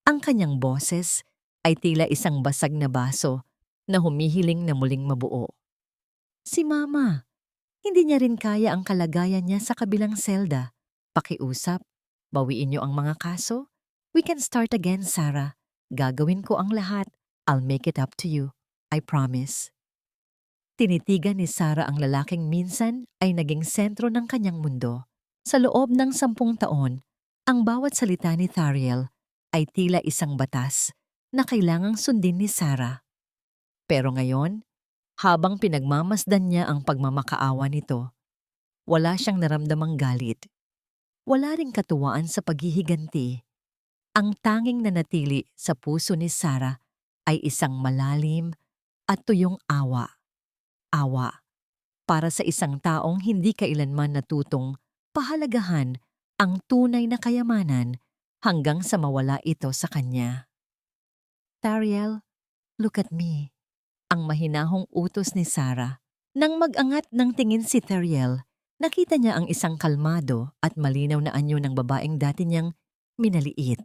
ang kanyang boses ay tila isang basag na baso na humihiling na muling mabuo. Si Mama, hindi niya rin kaya ang kalagayan niya sa kabilang selda. Pakiusap, bawiin niyo ang mga kaso. We can start again, Sarah. Gagawin ko ang lahat. I'll make it up to you. I promise. Tinitigan ni Sarah ang lalaking minsan ay naging sentro ng kanyang mundo. Sa loob ng 10 taon, ang bawat salita ni Thariel ay tila isang batas na kailangang sundin ni Sarah. Pero ngayon, habang pinagmamasdan niya ang pagmamakaawa nito, wala siyang naramdamang galit. Wala ring katuwaan sa paghihiganti. Ang tanging nanatili sa puso ni Sarah ay isang malalim at tuyong awa. Awa para sa isang taong hindi kailanman natutong pahalagahan ang tunay na kayamanan hanggang sa mawala ito sa kanya. Thariel, look at me. Ang mahinahong utos ni Sarah. Nang mag-angat ng tingin si Thariel, nakita niya ang isang kalmado at malinaw na anyo ng babaeng dati niyang minaliit.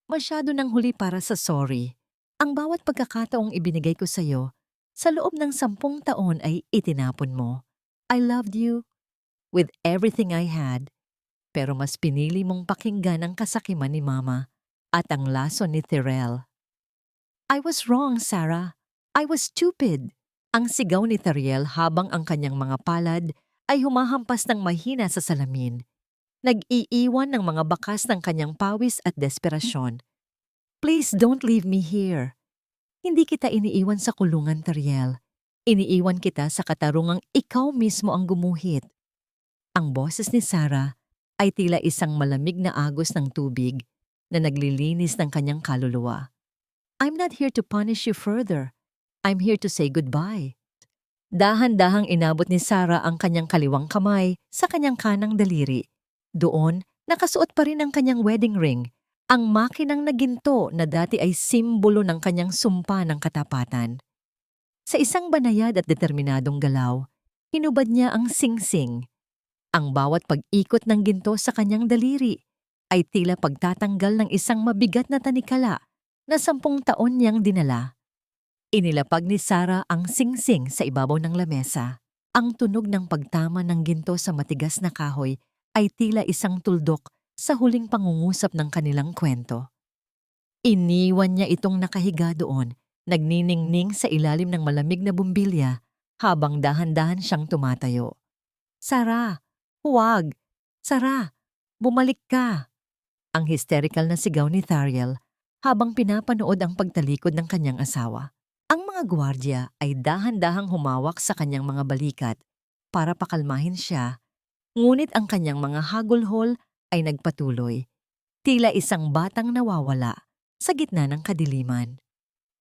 Masyado nang huli para sa sorry. Ang bawat pagkakataong ibinigay ko sa'yo, sa loob ng 10 taon ay itinapon mo. I loved you with everything I had, pero mas pinili mong pakinggan ang kasakiman ni Mama at ang lason ni Teriel. I was wrong, Sarah. I was stupid. Ang sigaw ni Teriel habang ang kanyang mga palad ay humahampas ng mahina sa salamin. Nag-iiwan ng mga bakas ng kanyang pawis at desperasyon. Please don't leave me here. Hindi kita iniiwan sa kulungan, Teriel. Iniiwan kita sa katarungang ikaw mismo ang gumuhit. Ang boses ni Sarah ay tila isang malamig na agos ng tubig na naglilinis ng kanyang kaluluwa. I'm not here to punish you further. I'm here to say goodbye. Dahan-dahang inabot ni Sarah ang kanyang kaliwang kamay sa kanyang kanang daliri. Doon, nakasuot pa rin ang kanyang wedding ring, ang makinang na ginto na dati ay simbolo ng kanyang sumpa ng katapatan. Sa isang banayad at determinadong galaw, hinubad niya ang singsing. Ang bawat pag-ikot ng ginto sa kanyang daliri ay tila pagtatanggal ng isang mabigat na tanikala na 10 taon niyang dinala. Inilapag ni Sarah ang singsing sa ibabaw ng lamesa. Ang tunog ng pagtama ng ginto sa matigas na kahoy ay tila isang tuldok sa huling pangungusap ng kanilang kwento. Iniwan niya itong nakahiga doon, nagniningning sa ilalim ng malamig na bumbilya habang dahan-dahan siyang tumatayo. Sarah, huwag! Sarah, bumalik ka! Ang hysterical na sigaw ni Thariel habang pinapanood ang pagtalikod ng kanyang asawa. Ang mga gwardya ay dahan-dahang humawak sa kanyang mga balikat para pakalmahin siya Ngunit ang kanyang mga hagulhol ay nagpatuloy. Tila isang batang nawawala sa gitna ng kadiliman.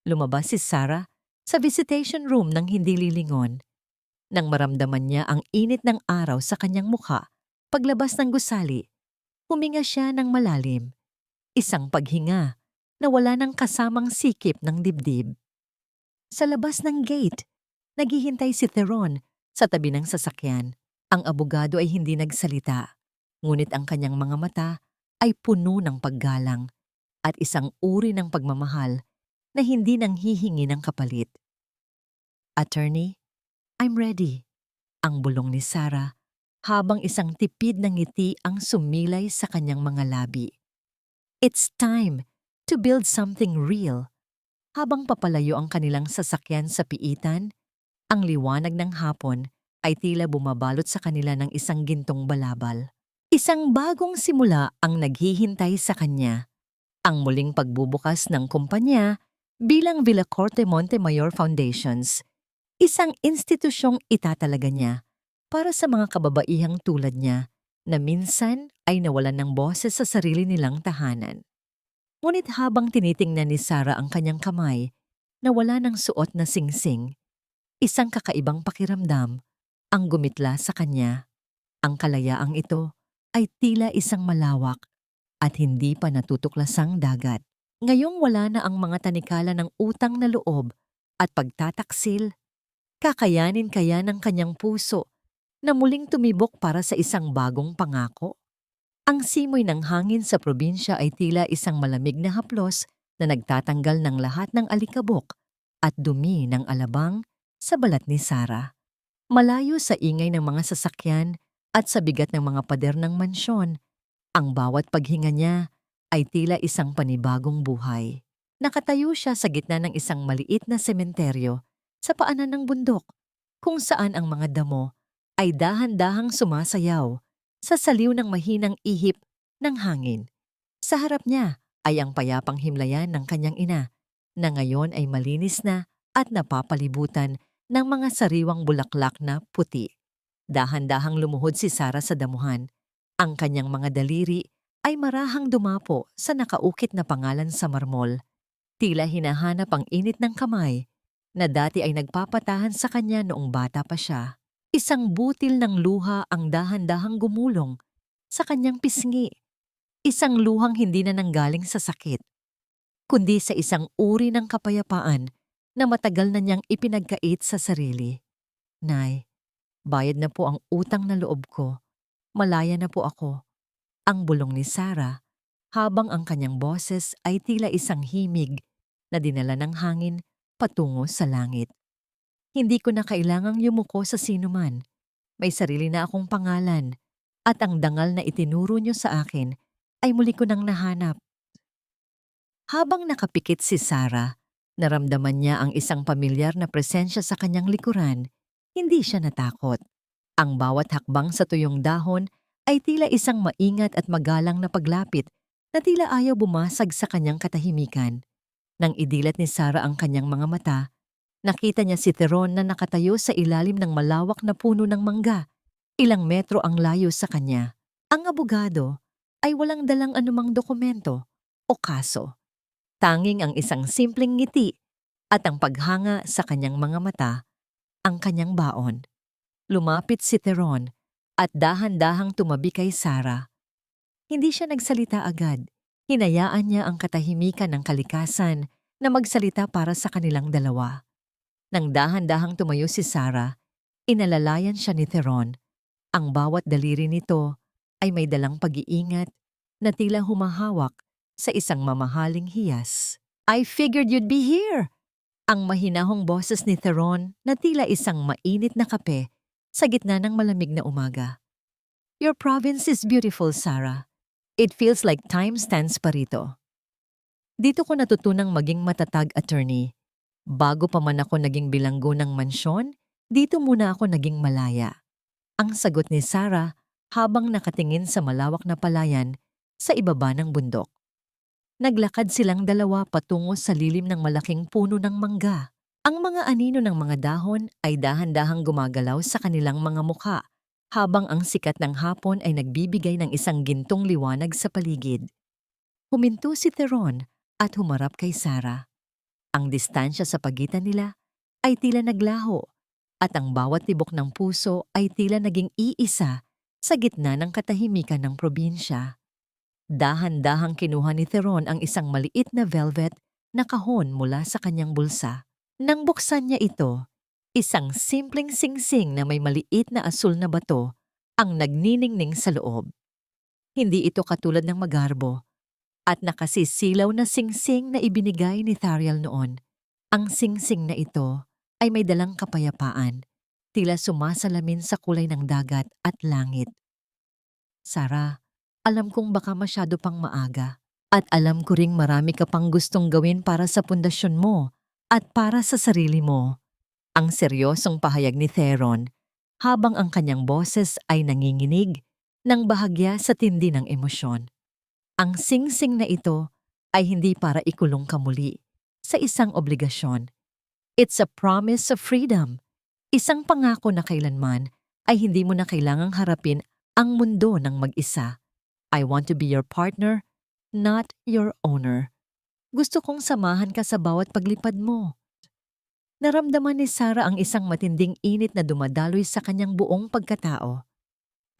Lumabas si Sarah sa visitation room ng hindi lilingon. Nang maramdaman niya ang init ng araw sa kanyang mukha, paglabas ng gusali, huminga siya ng malalim. Isang paghinga na wala ng kasamang sikip ng dibdib. Sa labas ng gate, naghihintay si Theron sa tabi ng sasakyan. Ang abogado ay hindi nagsalita, ngunit ang kanyang mga mata ay puno ng paggalang at isang uri ng pagmamahal na hindi nang hihingi ng kapalit. "Attorney, I'm ready," ang bulong ni Sarah habang isang tipid na ngiti ang sumilay sa kanyang mga labi. "It's time to build something real." Habang papalayo ang kanilang sasakyan sa piitan, ang liwanag ng hapon ay tila bumabalot sa kanila ng isang gintong balabal. Isang bagong simula ang naghihintay sa kanya. Ang muling pagbubukas ng kumpanya bilang Villacorte Montemayor Foundations, isang institusyong itatalaga niya para sa mga kababaihang tulad niya na minsan ay nawalan ng boses sa sarili nilang tahanan. Ngunit habang tinitingnan ni Sarah ang kanyang kamay na wala ng suot na singsing, isang kakaibang pakiramdam ang gumitla sa kanya. Ang kalayaang ito ay tila isang malawak at hindi pa natutuklasang dagat. Ngayong wala na ang mga tanikala ng utang na loob at pagtataksil, kakayanin kaya ng kanyang puso na muling tumibok para sa isang bagong pangako? Ang simoy ng hangin sa probinsya ay tila isang malamig na haplos na nagtatanggal ng lahat ng alikabok at dumi ng alabang sa balat ni Sarah. Malayo sa ingay ng mga sasakyan at sa bigat ng mga pader ng mansyon, ang bawat paghinga niya ay tila isang panibagong buhay. Nakatayo siya sa gitna ng isang maliit na sementeryo sa paanan ng bundok, kung saan ang mga damo ay dahan-dahang sumasayaw sa saliw ng mahinang ihip ng hangin. Sa harap niya ay ang payapang himlayan ng kanyang ina na ngayon ay malinis na at napapalibutan ng mga sariwang bulaklak na puti. Dahan-dahang lumuhod si Sarah sa damuhan. Ang kanyang mga daliri ay marahang dumapo sa nakaukit na pangalan sa marmol. Tila hinahanap ang init ng kamay na dati ay nagpapatahan sa kanya noong bata pa siya. Isang butil ng luha ang dahan-dahang gumulong sa kanyang pisngi. Isang luhang hindi na nanggaling sa sakit, kundi sa isang uri ng kapayapaan na matagal na niyang ipinagkait sa sarili. "Nay, bayad na po ang utang na loob ko. Malaya na po ako." Ang bulong ni Sarah habang ang kanyang boses ay tila isang himig na dinala ng hangin patungo sa langit. "Hindi ko na kailangang yumuko sa sinuman. May sarili na akong pangalan at ang dangal na itinuro niyo sa akin ay muli ko nang nahanap." Habang nakapikit si Sarah, naramdaman niya ang isang pamilyar na presensya sa kanyang likuran. Hindi siya natakot. Ang bawat hakbang sa tuyong dahon ay tila isang maingat at magalang na paglapit na tila ayaw bumasag sa kanyang katahimikan. Nang idilat ni Sarah ang kanyang mga mata, nakita niya si Theron na nakatayo sa ilalim ng malawak na puno ng mangga. Ilang metro ang layo sa kanya. Ang abogado ay walang dalang anumang dokumento o kaso. Tanging ang isang simpleng ngiti at ang paghanga sa kanyang mga mata, ang kanyang baon. Lumapit si Theron at dahan-dahang tumabi kay Sarah. Hindi siya nagsalita agad. Hinayaan niya ang katahimikan ng kalikasan na magsalita para sa kanilang dalawa. Nang dahan-dahang tumayo si Sarah, inalalayan siya ni Theron. Ang bawat daliri nito ay may dalang pag-iingat na tila humahawak sa isang mamahaling hiyas. "I figured you'd be here!" Ang mahinahong boses ni Theron na tila isang mainit na kape sa gitna ng malamig na umaga. "Your province is beautiful, Sarah. It feels like time stands pa rito." "Dito ko natutunang maging matatag, attorney. Bago pa man ako naging bilanggo ng mansyon, dito muna ako naging malaya." Ang sagot ni Sarah habang nakatingin sa malawak na palayan sa ibaba ng bundok. Naglakad silang dalawa patungo sa lilim ng malaking puno ng mangga. Ang mga anino ng mga dahon ay dahan-dahang gumagalaw sa kanilang mga mukha habang ang sikat ng hapon ay nagbibigay ng isang gintong liwanag sa paligid. Huminto si Theron at humarap kay Sarah. Ang distansya sa pagitan nila ay tila naglaho at ang bawat tibok ng puso ay tila naging iisa sa gitna ng katahimikan ng probinsya. Dahan-dahang kinuha ni Theron ang isang maliit na velvet na kahon mula sa kanyang bulsa. Nang buksan niya ito, isang simpleng singsing na may maliit na asul na bato ang nagniningning sa loob. Hindi ito katulad ng magarbo at nakasisilaw na singsing na ibinigay ni Thariel noon. Ang singsing na ito ay may dalang kapayapaan, tila sumasalamin sa kulay ng dagat at langit. Sarah, alam kong baka masyado pang maaga at alam ko ring marami ka pang gustong gawin para sa pundasyon mo at para sa sarili mo. Ang seryosong pahayag ni Theron habang ang kanyang boses ay nanginginig ng bahagya sa tindi ng emosyon. Ang singsing na ito ay hindi para ikulong ka muli sa isang obligasyon. It's a promise of freedom. Isang pangako na kailanman ay hindi mo na kailangang harapin ang mundo ng mag-isa. I want to be your partner, not your owner. Gusto kong samahan ka sa bawat paglipad mo. Naramdaman ni Sarah ang isang matinding init na dumadaloy sa kanyang buong pagkatao.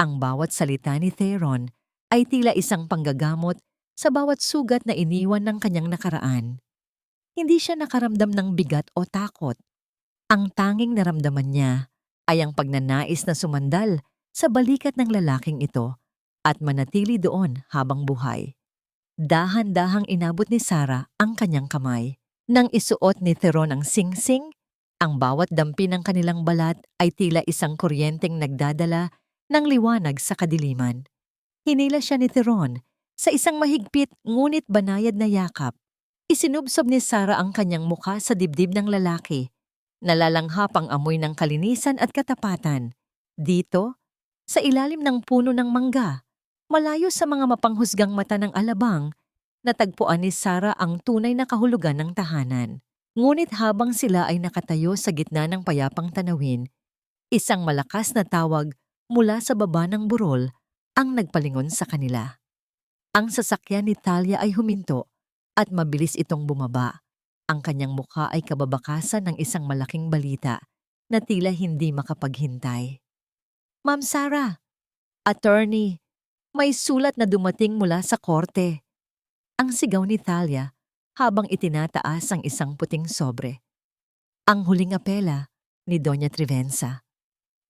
Ang bawat salita ni Theron ay tila isang panggagamot sa bawat sugat na iniwan ng kanyang nakaraan. Hindi siya nakaramdam ng bigat o takot. Ang tanging naramdaman niya ay ang pagnanais na sumandal sa balikat ng lalaking ito at manatili doon habang buhay. Dahan-dahang inabot ni Sarah ang kanyang kamay. Nang isuot ni Theron ang singsing, ang bawat dampi ng kanilang balat ay tila isang kuryenteng nagdadala ng liwanag sa kadiliman. Hinila siya ni Theron sa isang mahigpit ngunit banayad na yakap. Isinubsob ni Sarah ang kanyang mukha sa dibdib ng lalaki. Nalalanghap ang amoy ng kalinisan at katapatan. Dito, sa ilalim ng puno ng mangga, malayo sa mga mapanghusgang mata ng alabang, natagpuan ni Sarah ang tunay na kahulugan ng tahanan. Ngunit habang sila ay nakatayo sa gitna ng payapang tanawin, isang malakas na tawag mula sa baba ng burol ang nagpalingon sa kanila. Ang sasakyan ni Talia ay huminto at mabilis itong bumaba. Ang kanyang mukha ay kababakasan ng isang malaking balita na tila hindi makapaghintay. Ma'am Sarah, attorney, may sulat na dumating mula sa korte. Ang sigaw ni Talia habang itinataas ang isang puting sobre. Ang huling apela ni Doña Trivenza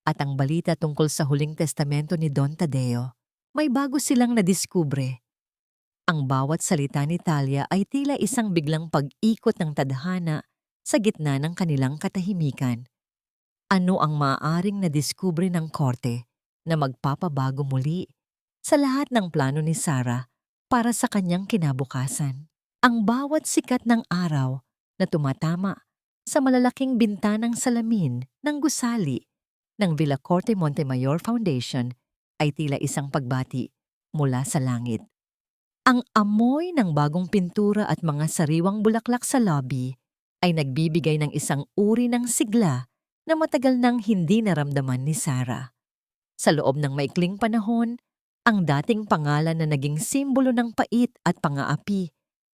at ang balita tungkol sa huling testamento ni Don Tadeo. May bago silang nadiskubre. Ang bawat salita ni Talia ay tila isang biglang pag-ikot ng tadhana sa gitna ng kanilang katahimikan. Ano ang maaaring nadiskubre ng korte na magpapabago muli sa lahat ng plano ni Sarah para sa kanyang kinabukasan? Ang bawat sikat ng araw na tumatama sa malalaking bintanang salamin ng gusali ng Villacorte Montemayor Foundation ay tila isang pagbati mula sa langit. Ang amoy ng bagong pintura at mga sariwang bulaklak sa lobby ay nagbibigay ng isang uri ng sigla na matagal nang hindi naramdaman ni Sarah. Sa loob ng maikling panahon, ang dating pangalan na naging simbolo ng pait at pang-aapi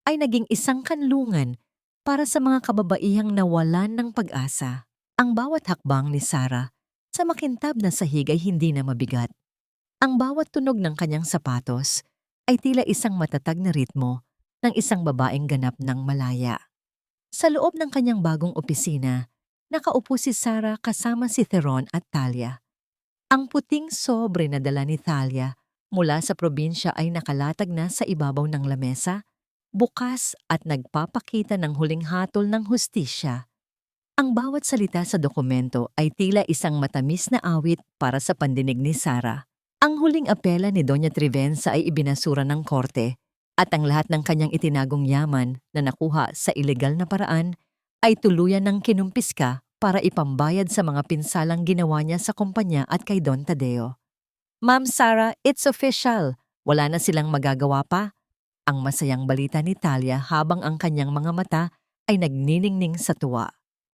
ay naging isang kanlungan para sa mga kababaihang nawalan ng pag-asa. Ang bawat hakbang ni Sarah sa makintab na sahig ay hindi na mabigat. Ang bawat tunog ng kanyang sapatos ay tila isang matatag na ritmo ng isang babaeng ganap ng malaya. Sa loob ng kanyang bagong opisina, nakaupo si Sarah kasama si Theron at Talia. Ang puting sobre na dala ni Talia mula sa probinsya ay nakalatag na sa ibabaw ng lamesa, bukas at nagpapakita ng huling hatol ng hustisya. Ang bawat salita sa dokumento ay tila isang matamis na awit para sa pandinig ni Sarah. Ang huling apela ni Doña Trivenza ay ibinasura ng korte at ang lahat ng kanyang itinagong yaman na nakuha sa ilegal na paraan ay tuluyan ng kinumpiska para ipambayad sa mga pinsalang ginawa niya sa kumpanya at kay Don Tadeo. Ma'am Sarah, it's official. Wala na silang magagawa pa. Ang masayang balita ni Talia habang ang kanyang mga mata ay nagniningning sa tuwa.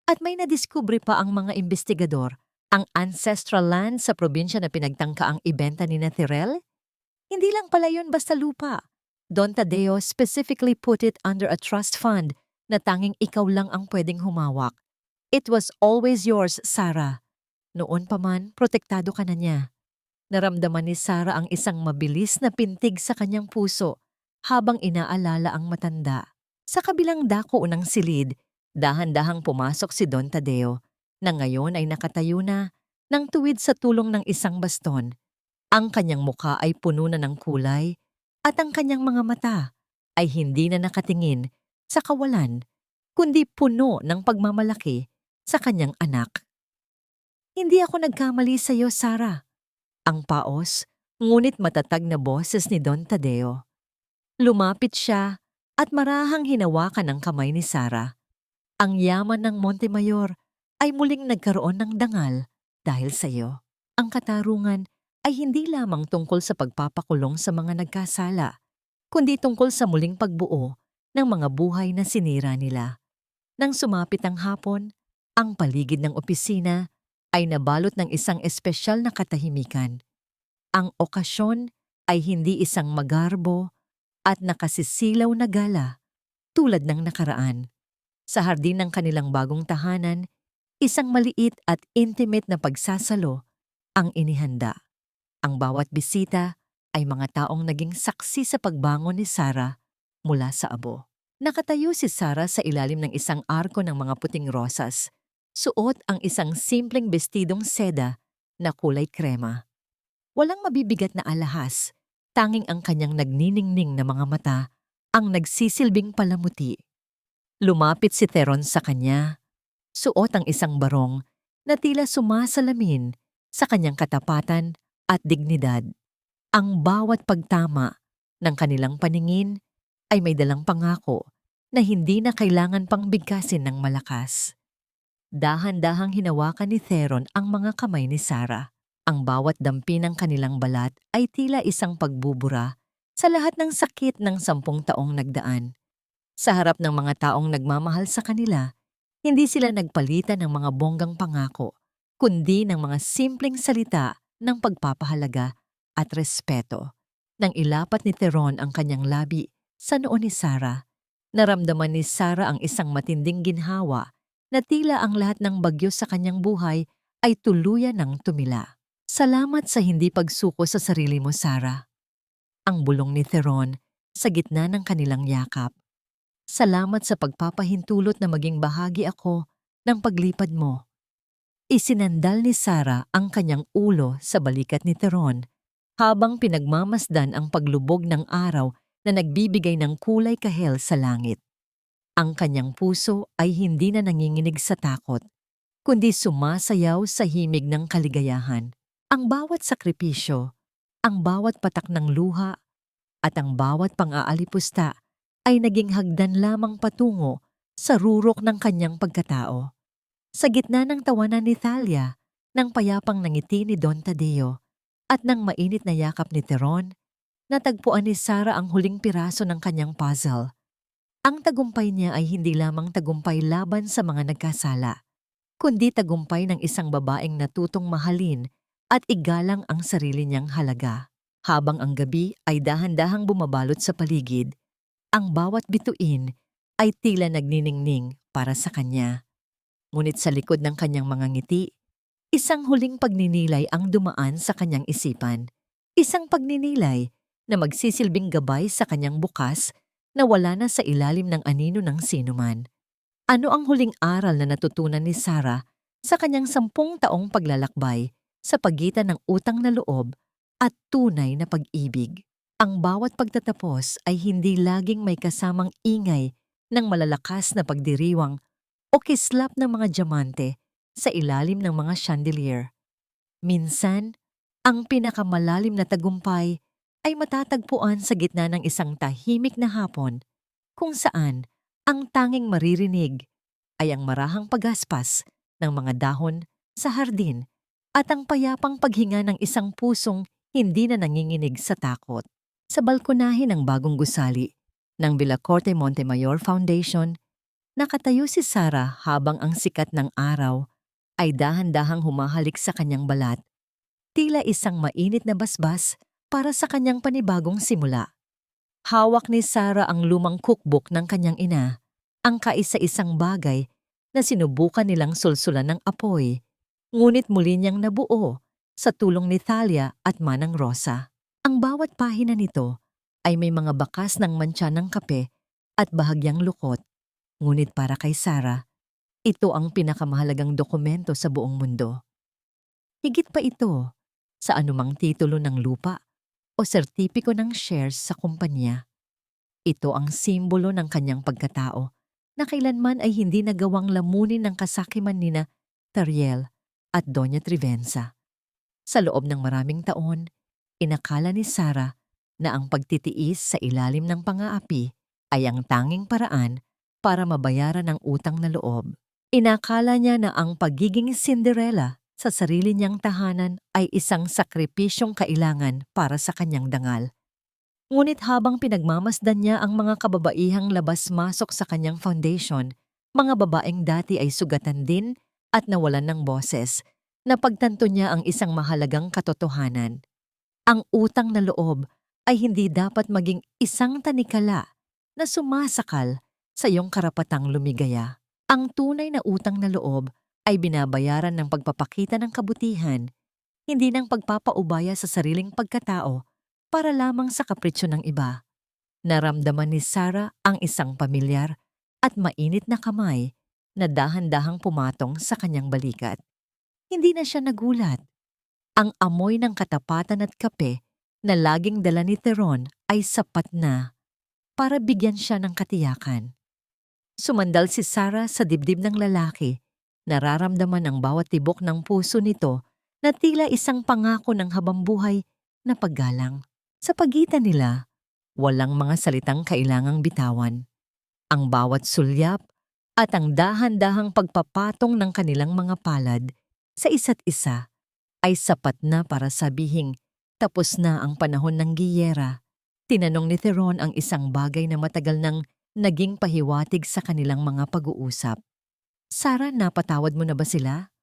At may nadiskubre pa ang mga investigador. Ang ancestral land sa probinsya na pinagtangkaang ibenta ni Tirel? Hindi lang pala yun basta lupa. Don Tadeo specifically put it under a trust fund na tanging ikaw lang ang pwedeng humawak. It was always yours, Sarah. Noon pa man, protektado ka na niya. Naramdaman ni Sarah ang isang mabilis na pintig sa kanyang puso habang inaalala ang matanda. Sa kabilang dako ng silid, dahan-dahang pumasok si Don Tadeo na ngayon ay nakatayo na nang tuwid sa tulong ng isang baston. Ang kanyang muka ay puno na ng kulay at ang kanyang mga mata ay hindi na nakatingin sa kawalan kundi puno ng pagmamalaki sa kanyang anak. Hindi ako nagkamali sa iyo, Sarah. Ang paos, ngunit matatag na boses ni Don Tadeo. Lumapit siya at marahang hinawakan ang kamay ni Sarah. Ang yaman ng Montemayor ay muling nagkaroon ng dangal dahil sa iyo. Ang katarungan ay hindi lamang tungkol sa pagpapakulong sa mga nagkasala, kundi tungkol sa muling pagbuo ng mga buhay na sinira nila. Nang sumapit ang hapon, ang paligid ng opisina ay nabalot ng isang espesyal na katahimikan. Ang okasyon ay hindi isang magarbo at nakasisilaw na gala tulad ng nakaraan. Sa hardin ng kanilang bagong tahanan, isang maliit at intimate na pagsasalo ang inihanda. Ang bawat bisita ay mga taong naging saksi sa pagbangon ni Sarah mula sa abo. Nakatayo si Sarah sa ilalim ng isang arko ng mga puting rosas. Suot ang isang simpleng bestidong seda na kulay krema. Walang mabibigat na alahas, tanging ang kanyang nagniningning na mga mata ang nagsisilbing palamuti. Lumapit si Theron sa kanya. Suot ang isang barong na tila sumasalamin sa kanyang katapatan at dignidad. Ang bawat pagtama ng kanilang paningin ay may dalang pangako na hindi na kailangan pang bigkasin ng malakas. Dahan-dahang hinawakan ni Theron ang mga kamay ni Sarah. Ang bawat dampi ng kanilang balat ay tila isang pagbubura sa lahat ng sakit ng 10 taong nagdaan. Sa harap ng mga taong nagmamahal sa kanila, hindi sila nagpalitan ng mga bonggang pangako, kundi ng mga simpleng salita ng pagpapahalaga at respeto. Nang ilapat ni Theron ang kanyang labi sa noo ni Sarah, naramdaman ni Sarah ang isang matinding ginhawa na tila ang lahat ng bagyo sa kanyang buhay ay tuluyan ng tumila. Salamat sa hindi pagsuko sa sarili mo, Sarah. Ang bulong ni Theron sa gitna ng kanilang yakap. Salamat sa pagpapahintulot na maging bahagi ako ng paglipad mo. Isinandal ni Sarah ang kanyang ulo sa balikat ni Theron habang pinagmamasdan ang paglubog ng araw na nagbibigay ng kulay kahel sa langit. Ang kanyang puso ay hindi na nanginginig sa takot, kundi sumasayaw sa himig ng kaligayahan. Ang bawat sakripisyo, ang bawat patak ng luha, at ang bawat pang-aalipusta ay naging hagdan lamang patungo sa rurok ng kanyang pagkatao. Sa gitna ng tawanan ni Thalia, ng payapang nangiti ni Don Tadeo, at ng mainit na yakap ni Theron, natagpuan ni Sarah ang huling piraso ng kanyang puzzle. Ang tagumpay niya ay hindi lamang tagumpay laban sa mga nagkasala, kundi tagumpay ng isang babaeng natutong mahalin at igalang ang sarili niyang halaga. Habang ang gabi ay dahan-dahang bumabalot sa paligid, ang bawat bituin ay tila nagniningning para sa kanya. Ngunit sa likod ng kanyang mga ngiti, isang huling pagninilay ang dumaan sa kanyang isipan. Isang pagninilay na magsisilbing gabay sa kanyang bukas na wala na sa ilalim ng anino ng sinuman. Ano ang huling aral na natutunan ni Sarah sa kanyang 10 taong paglalakbay sa pagitan ng utang na loob at tunay na pag-ibig? Ang bawat pagtatapos ay hindi laging may kasamang ingay ng malalakas na pagdiriwang o kislap ng mga diamante sa ilalim ng mga chandelier. Minsan, ang pinakamalalim na tagumpay ay matatagpuan sa gitna ng isang tahimik na hapon kung saan ang tanging maririnig ay ang marahang pagaspas ng mga dahon sa hardin at ang payapang paghinga ng isang pusong hindi na nanginginig sa takot. Sa balkonahe ng bagong gusali ng Villacorte Montemayor Foundation, nakatayo si Sarah habang ang sikat ng araw ay dahan-dahang humahalik sa kanyang balat, tila isang mainit na basbas para sa kanyang panibagong simula. Hawak ni Sarah ang lumang cookbook ng kanyang ina, ang kaisa-isang bagay na sinubukan nilang sulsulan ng apoy, ngunit muli niyang nabuo sa tulong ni Thalia at Manang Rosa. Ang bawat pahina nito ay may mga bakas ng mantsa ng kape at bahagyang lukot, ngunit para kay Sarah, ito ang pinakamahalagang dokumento sa buong mundo. Higit pa ito sa anumang titulo ng lupa o sertipiko ng shares sa kumpanya. Ito ang simbolo ng kanyang pagkatao na kailanman ay hindi nagawang lamunin ng kasakiman nina Tariel at Doña Trivenza. Sa loob ng maraming taon, inakala ni Sarah na ang pagtitiis sa ilalim ng pang-aapi ay ang tanging paraan para mabayaran ang utang na loob. Inakala niya na ang pagiging Cinderella sa sarili niyang tahanan ay isang sakripisyong kailangan para sa kanyang dangal. Ngunit habang pinagmamasdan niya ang mga kababaihang labas-masok sa kanyang foundation, mga babaeng dati ay sugatan din at nawalan ng boses, napagtanto niya ang isang mahalagang katotohanan. Ang utang na loob ay hindi dapat maging isang tanikala na sumasakal sa iyong karapatang lumigaya. Ang tunay na utang na loob ay binabayaran ng pagpapakita ng kabutihan, hindi ng pagpapaubaya sa sariling pagkatao para lamang sa kapritsyo ng iba. Naramdaman ni Sarah ang isang pamilyar at mainit na kamay na dahan-dahang pumatong sa kanyang balikat. Hindi na siya nagulat. Ang amoy ng katapatan at kape na laging dala ni Teron ay sapat na para bigyan siya ng katiyakan. Sumandal si Sarah sa dibdib ng lalaki, nararamdaman ang bawat tibok ng puso nito na tila isang pangako ng habambuhay na paggalang. Sa pagitan nila, walang mga salitang kailangang bitawan. Ang bawat sulyap at ang dahan-dahang pagpapatong ng kanilang mga palad sa isa't isa ay sapat na para sabihing tapos na ang panahon ng giyera. Tinanong ni Theron ang isang bagay na matagal nang naging pahiwatig sa kanilang mga pag-uusap. Sarah, napatawad mo na ba sila?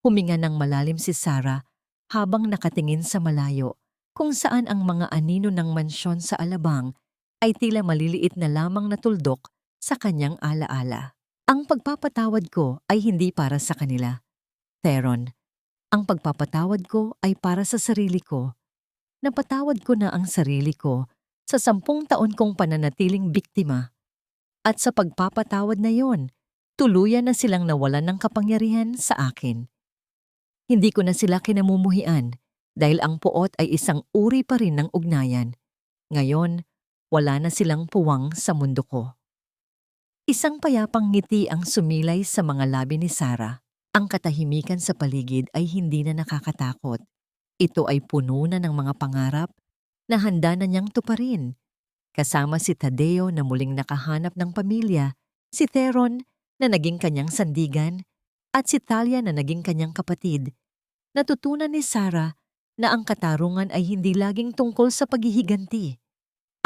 Huminga ng malalim si Sarah habang nakatingin sa malayo, kung saan ang mga anino ng mansyon sa Alabang ay tila maliliit na lamang na tuldok sa kanyang alaala. Ang pagpapatawad ko ay hindi para sa kanila, Theron. Ang pagpapatawad ko ay para sa sarili ko. Napatawad ko na ang sarili ko sa 10 taon kong pananatiling biktima. At sa pagpapatawad na yon, tuluyan na silang nawalan ng kapangyarihan sa akin. Hindi ko na sila kinamumuhian dahil ang puot ay isang uri pa rin ng ugnayan. Ngayon, wala na silang puwang sa mundo ko. Isang payapang ngiti ang sumilay sa mga labi ni Sarah. Ang katahimikan sa paligid ay hindi na nakakatakot. Ito ay puno na ng mga pangarap na handa na niyang tuparin. Kasama si Tadeo na muling nakahanap ng pamilya, si Theron na naging kanyang sandigan, at si Thalia na naging kanyang kapatid. Natutunan ni Sarah na ang katarungan ay hindi laging tungkol sa paghihiganti.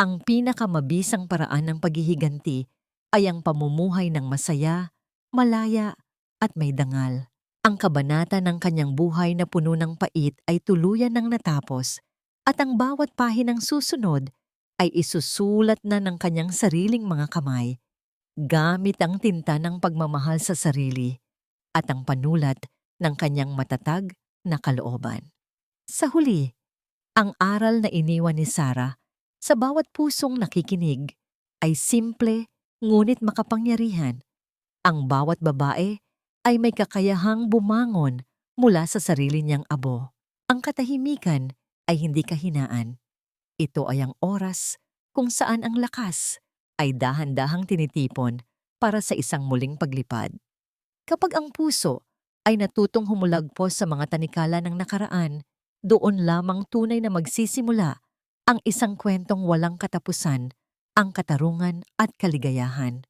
Ang pinakamabisang paraan ng paghihiganti ay ang pamumuhay ng masaya, malaya, at may dangal. Ang kabanata ng kanyang buhay na puno ng pait ay tuluyan ng natapos, at ang bawat pahinang susunod ay isusulat na ng kanyang sariling mga kamay, gamit ang tinta ng pagmamahal sa sarili at ang panulat ng kanyang matatag na kalooban. Sa huli, ang aral na iniwan ni Sarah sa bawat pusong nakikinig ay simple ngunit makapangyarihan. Ang bawat babae ay may kakayahang bumangon mula sa sarili niyang abo. Ang katahimikan ay hindi kahinaan. Ito ay ang oras kung saan ang lakas ay dahan-dahang tinitipon para sa isang muling paglipad. Kapag ang puso ay natutong humulagpos sa mga tanikala ng nakaraan, doon lamang tunay na magsisimula ang isang kwentong walang katapusan, ang katarungan at kaligayahan.